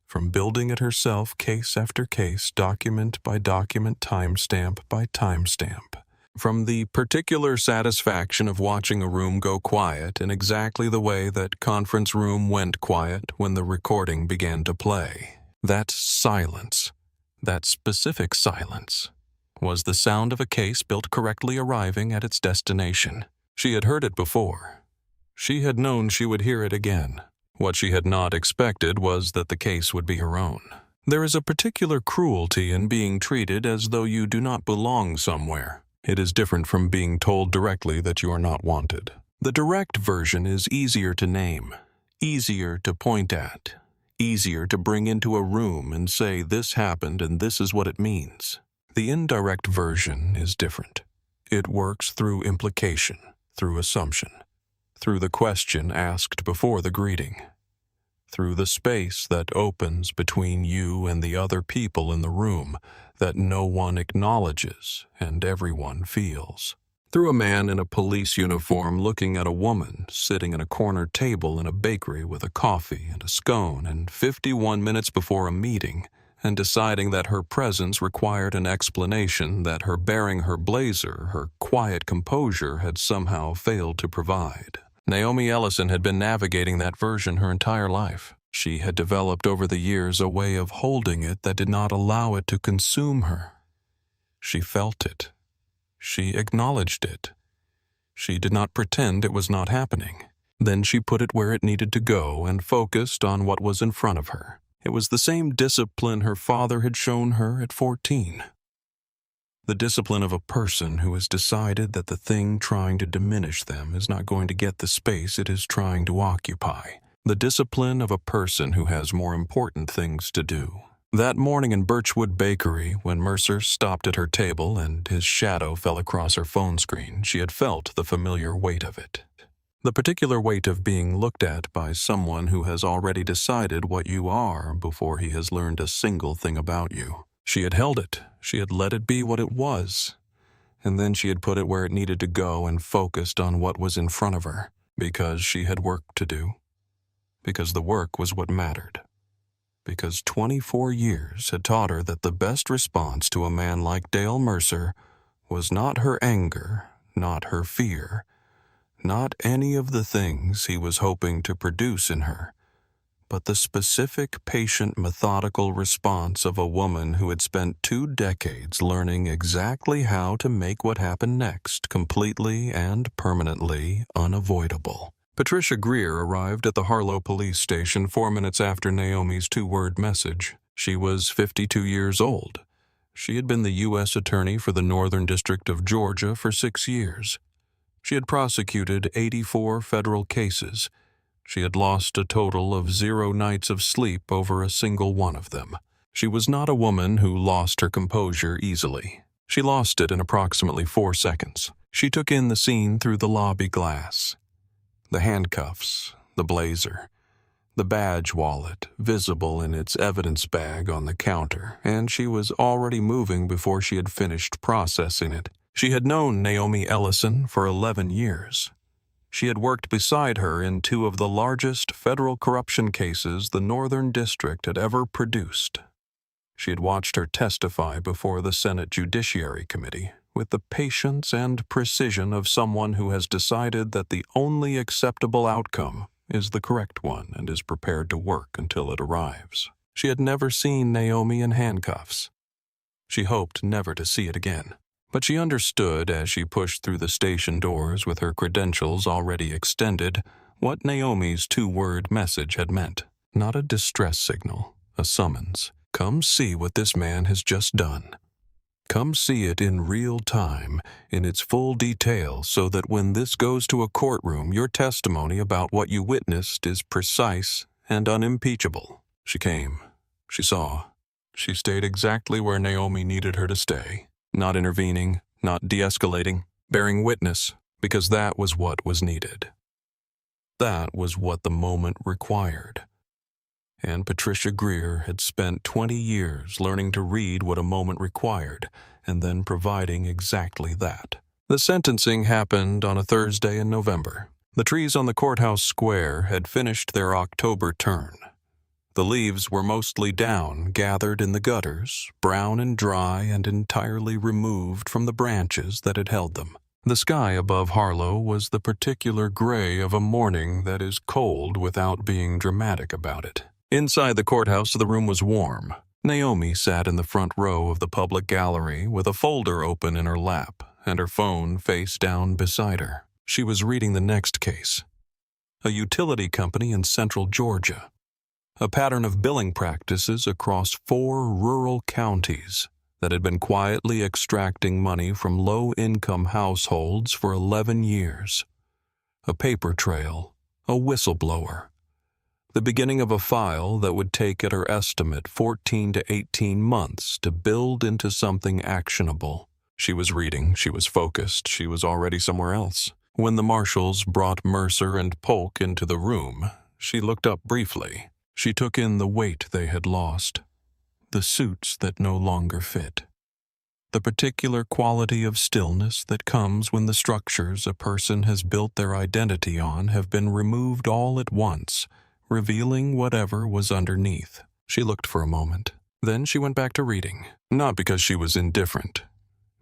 from building it herself case after case, document by document, timestamp by timestamp, from the particular satisfaction of watching a room go quiet in exactly the way that conference room went quiet when the recording began to play. That silence, that specific silence, was the sound of a case built correctly arriving at its destination. She had heard it before. She had known she would hear it again. What she had not expected was that the case would be her own. There is a particular cruelty in being treated as though you do not belong somewhere. It is different from being told directly that you are not wanted. The direct version is easier to name, easier to point at, easier to bring into a room and say this happened and this is what it means. The indirect version is different. It works through implication, through assumption, through the question asked before the greeting, through the space that opens between you and the other people in the room that no one acknowledges and everyone feels. Through a man in a police uniform looking at a woman sitting at a corner table in a bakery with a coffee and a scone and 51 minutes before a meeting and deciding that her presence required an explanation that her bearing her blazer, her quiet composure, had somehow failed to provide. Naomi Ellison had been navigating that version her entire life. She had developed over the years a way of holding it that did not allow it to consume her. She felt it. She acknowledged it. She did not pretend it was not happening. Then she put it where it needed to go and focused on what was in front of her. It was the same discipline her father had shown her at 14. The discipline of a person who has decided that the thing trying to diminish them is not going to get the space it is trying to occupy. the discipline of a person who has more important things to do. That morning in Birchwood Bakery, when Mercer stopped at her table and his shadow fell across her phone screen, she had felt the familiar weight of it. The particular weight of being looked at by someone who has already decided what you are before he has learned a single thing about you. She had held it. She had let it be what it was. And then she had put it where it needed to go and focused on what was in front of her, because she had work to do. Because the work was what mattered. Because 24 years had taught her that the best response to a man like Dale Mercer was not her anger, not her fear, not any of the things he was hoping to produce in her, but the specific, patient, methodical response of a woman who had spent 2 decades learning exactly how to make what happened next completely and permanently unavoidable. Patricia Greer arrived at the Harlow police station 4 minutes after Naomi's 2-word message. She was 52 years old. She had been the U.S. Attorney for the Northern District of Georgia for 6 years. She had prosecuted 84 federal cases. She had lost a total of 0 nights of sleep over a single one of them. She was not a woman who lost her composure easily. She lost it in approximately 4 seconds. She took in the scene through the lobby glass. The handcuffs, the blazer, the badge wallet visible in its evidence bag on the counter, and she was already moving before she had finished processing it. She had known Naomi Ellison for 11 years. She had worked beside her in 2 of the largest federal corruption cases the Northern District had ever produced. She had watched her testify before the Senate Judiciary Committee with the patience and precision of someone who has decided that the only acceptable outcome is the correct one and is prepared to work until it arrives. She had never seen Naomi in handcuffs. She hoped never to see it again. But she understood as she pushed through the station doors with her credentials already extended what Naomi's 2-word message had meant. Not a distress signal, a summons. Come see what this man has just done. Come see it in real time, in its full detail, so that when this goes to a courtroom, your testimony about what you witnessed is precise and unimpeachable. She came. She saw. She stayed exactly where Naomi needed her to stay. Not intervening, not de-escalating, bearing witness, because that was what was needed. That was what the moment required. And Patricia Greer had spent 20 years learning to read what a moment required, and then providing exactly that. The sentencing happened on a Thursday in November. The trees on the courthouse square had finished their October turn. The leaves were mostly down, gathered in the gutters, brown and dry and entirely removed from the branches that had held them. The sky above Harlow was the particular gray of a morning that is cold without being dramatic about it. Inside the courthouse, the room was warm. Naomi sat in the front row of the public gallery with a folder open in her lap and her phone face down beside her. She was reading the next case. A utility company in central Georgia. A pattern of billing practices across 4 rural counties that had been quietly extracting money from low-income households for 11 years. A paper trail, a whistleblower. The beginning of a file that would take, at her estimate, 14 to 18 months to build into something actionable. She was reading, she was focused, she was already somewhere else. When the marshals brought Mercer and Polk into the room, she looked up briefly. She took in the weight they had lost, the suits that no longer fit, the particular quality of stillness that comes when the structures a person has built their identity on have been removed all at once, revealing whatever was underneath. She looked for a moment. Then she went back to reading, not because she was indifferent,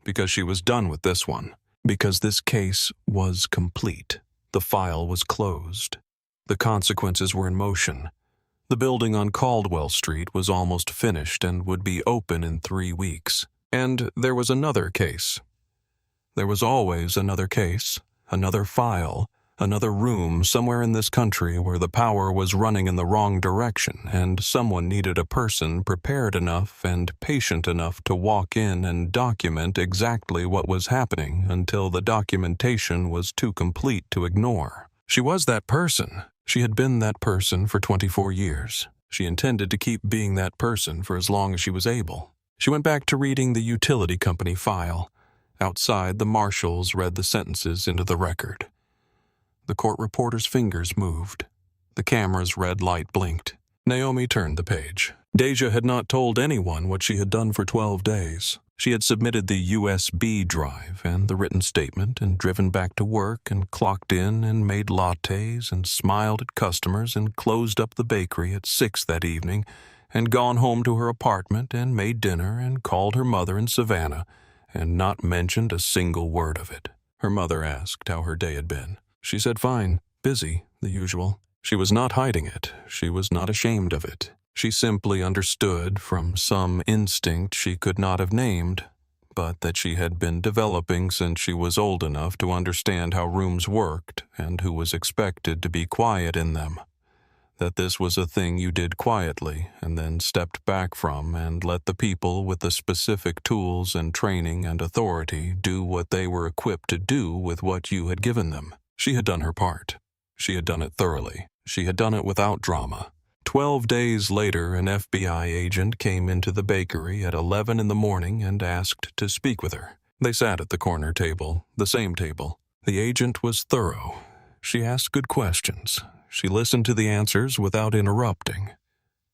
because she was done with this one, because this case was complete. The file was closed. The consequences were in motion. The building on Caldwell Street was almost finished and would be open in 3 weeks. And there was another case. There was always another case, another file, another room somewhere in this country where the power was running in the wrong direction and someone needed a person prepared enough and patient enough to walk in and document exactly what was happening until the documentation was too complete to ignore. She was that person. She had been that person for 24 years. She intended to keep being that person for as long as she was able. She went back to reading the utility company file. Outside, the marshals read the sentences into the record. The court reporter's fingers moved. The camera's red light blinked. Naomi turned the page. Deja had not told anyone what she had done for 12 days. She had submitted the USB drive and the written statement and driven back to work and clocked in and made lattes and smiled at customers and closed up the bakery at 6 that evening and gone home to her apartment and made dinner and called her mother in Savannah and not mentioned a single word of it. Her mother asked how her day had been. She said fine, busy, the usual. She was not hiding it. She was not ashamed of it. She simply understood from some instinct she could not have named, but that she had been developing since she was old enough to understand how rooms worked and who was expected to be quiet in them. That this was a thing you did quietly and then stepped back from and let the people with the specific tools and training and authority do what they were equipped to do with what you had given them. She had done her part. She had done it thoroughly. She had done it without drama. 12 days later, an FBI agent came into the bakery at 11 in the morning and asked to speak with her. They sat at the corner table, the same table. The agent was thorough. She asked good questions. She listened to the answers without interrupting.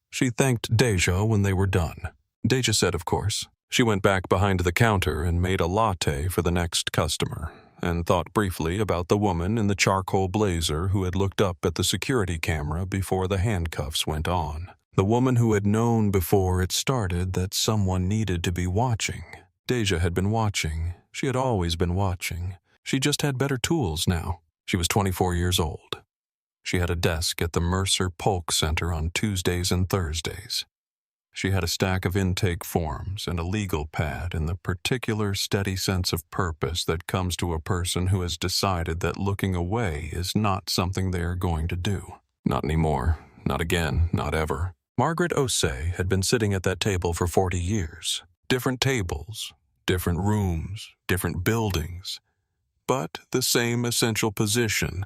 She thanked Deja when they were done. Deja said, of course. She went back behind the counter and made a latte for the next customer, and thought briefly about the woman in the charcoal blazer who had looked up at the security camera before the handcuffs went on. The woman who had known before it started that someone needed to be watching. Deja had been watching. She had always been watching. She just had better tools now. She was 24 years old. She had a desk at the Mercer-Polk Center on Tuesdays and Thursdays. She had a stack of intake forms and a legal pad and the particular steady sense of purpose that comes to a person who has decided that looking away is not something they are going to do. Not anymore. Not again. Not ever. Margaret Osei had been sitting at that table for 40 years. Different tables, different rooms, different buildings, but the same essential position.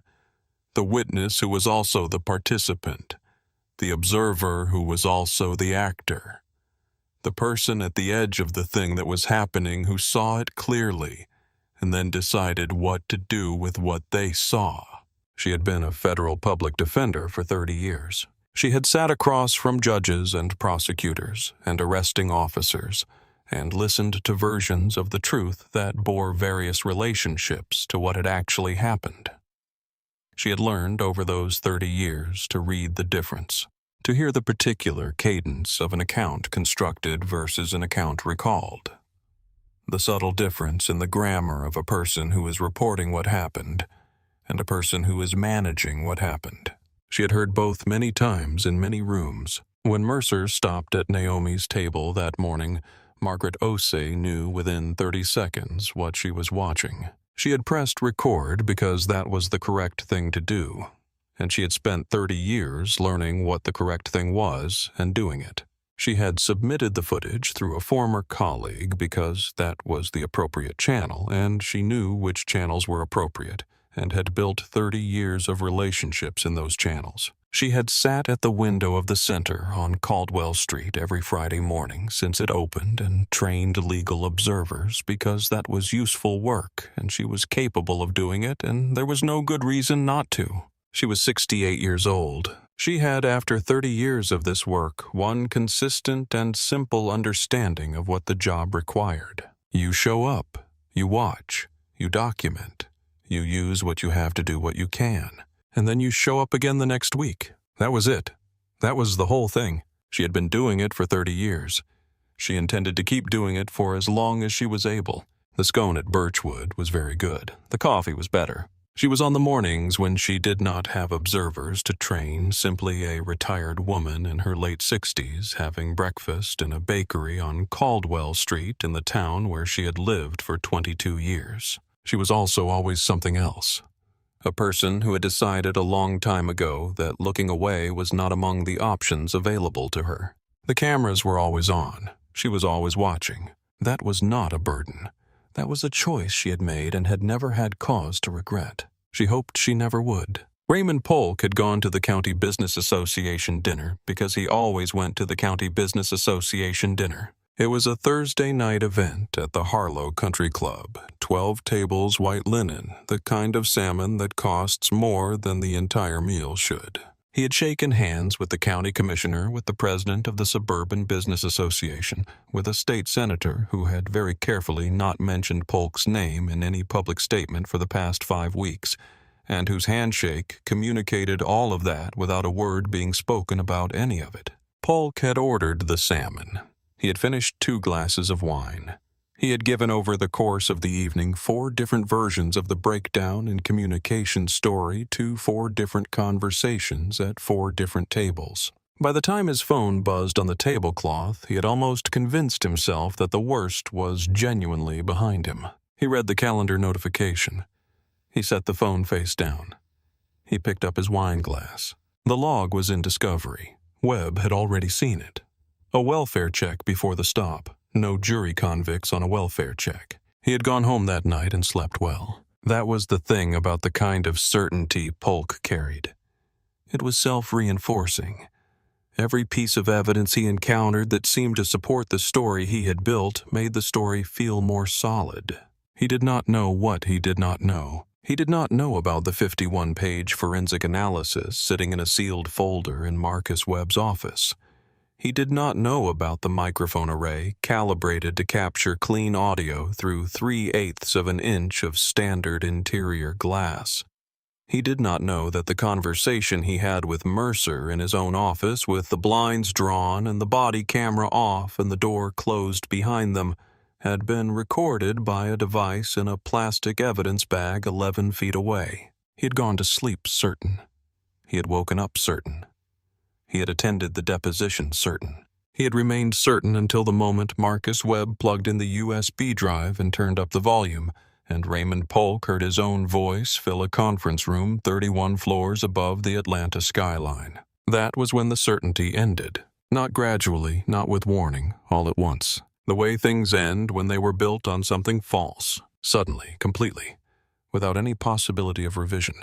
The witness who was also the participant. The observer who was also the actor. The person at the edge of the thing that was happening who saw it clearly and then decided what to do with what they saw. She had been a federal public defender for 30 years. She had sat across from judges and prosecutors and arresting officers and listened to versions of the truth that bore various relationships to what had actually happened. She had learned over those 30 years to read the difference, to hear the particular cadence of an account constructed versus an account recalled, the subtle difference in the grammar of a person who is reporting what happened and a person who is managing what happened. She had heard both many times in many rooms. When Mercer stopped at Naomi's table that morning, Margaret Osei knew within 30 seconds what she was watching. She had pressed record because that was the correct thing to do, and she had spent 30 years learning what the correct thing was and doing it. She had submitted the footage through a former colleague because that was the appropriate channel, and she knew which channels were appropriate, and had built 30 years of relationships in those channels. She had sat at the window of the center on Caldwell Street every Friday morning since it opened and trained legal observers because that was useful work and she was capable of doing it and there was no good reason not to. She was 68 years old. She had, after 30 years of this work, one consistent and simple understanding of what the job required. You show up, you watch, you document, you use what you have to do what you can. And then you show up again the next week. That was it. That was the whole thing. She had been doing it for 30 years. She intended to keep doing it for as long as she was able. The scone at Birchwood was very good. The coffee was better. She was on the mornings when she did not have observers to train, simply a retired woman in her late 60s having breakfast in a bakery on Caldwell Street in the town where she had lived for 22 years. She was also always something else. A person who had decided a long time ago that looking away was not among the options available to her. The cameras were always on. She was always watching. That was not a burden. That was a choice she had made and had never had cause to regret. She hoped she never would. Raymond Polk had gone to the County Business Association dinner because he always went to the County Business Association dinner. It was a Thursday night event at the Harlow Country Club. 12 tables, white linen, the kind of salmon that costs more than the entire meal should. He had shaken hands with the county commissioner, with the president of the Suburban Business Association, with a state senator who had very carefully not mentioned Polk's name in any public statement for the past 5 weeks, and whose handshake communicated all of that without a word being spoken about any of it. Polk had ordered the salmon. He had finished 2 glasses of wine. He had given over the course of the evening 4 different versions of the breakdown in communication story to 4 different conversations at 4 different tables. By the time his phone buzzed on the tablecloth, he had almost convinced himself that the worst was genuinely behind him. He read the calendar notification. He set the phone face down. He picked up his wine glass. The log was in Discovery. Webb had already seen it. A welfare check before the stop. No jury convicts on a welfare check. He had gone home that night and slept well. That was the thing about the kind of certainty Polk carried. It was self-reinforcing. Every piece of evidence he encountered that seemed to support the story he had built made the story feel more solid. He did not know what he did not know. He did not know about the 51-page forensic analysis sitting in a sealed folder in Marcus Webb's office. He did not know about the microphone array calibrated to capture clean audio through 3/8 of an inch of standard interior glass. He did not know that the conversation he had with Mercer in his own office, with the blinds drawn and the body camera off and the door closed behind them, had been recorded by a device in a plastic evidence bag 11 feet away. He had gone to sleep certain. He had woken up certain. He had attended the deposition certain. He had remained certain until the moment Marcus Webb plugged in the USB drive and turned up the volume, and Raymond Polk heard his own voice fill a conference room 31 floors above the Atlanta skyline. That was when the certainty ended. Not gradually, not with warning, all at once. The way things end when they were built on something false, suddenly, completely, without any possibility of revision.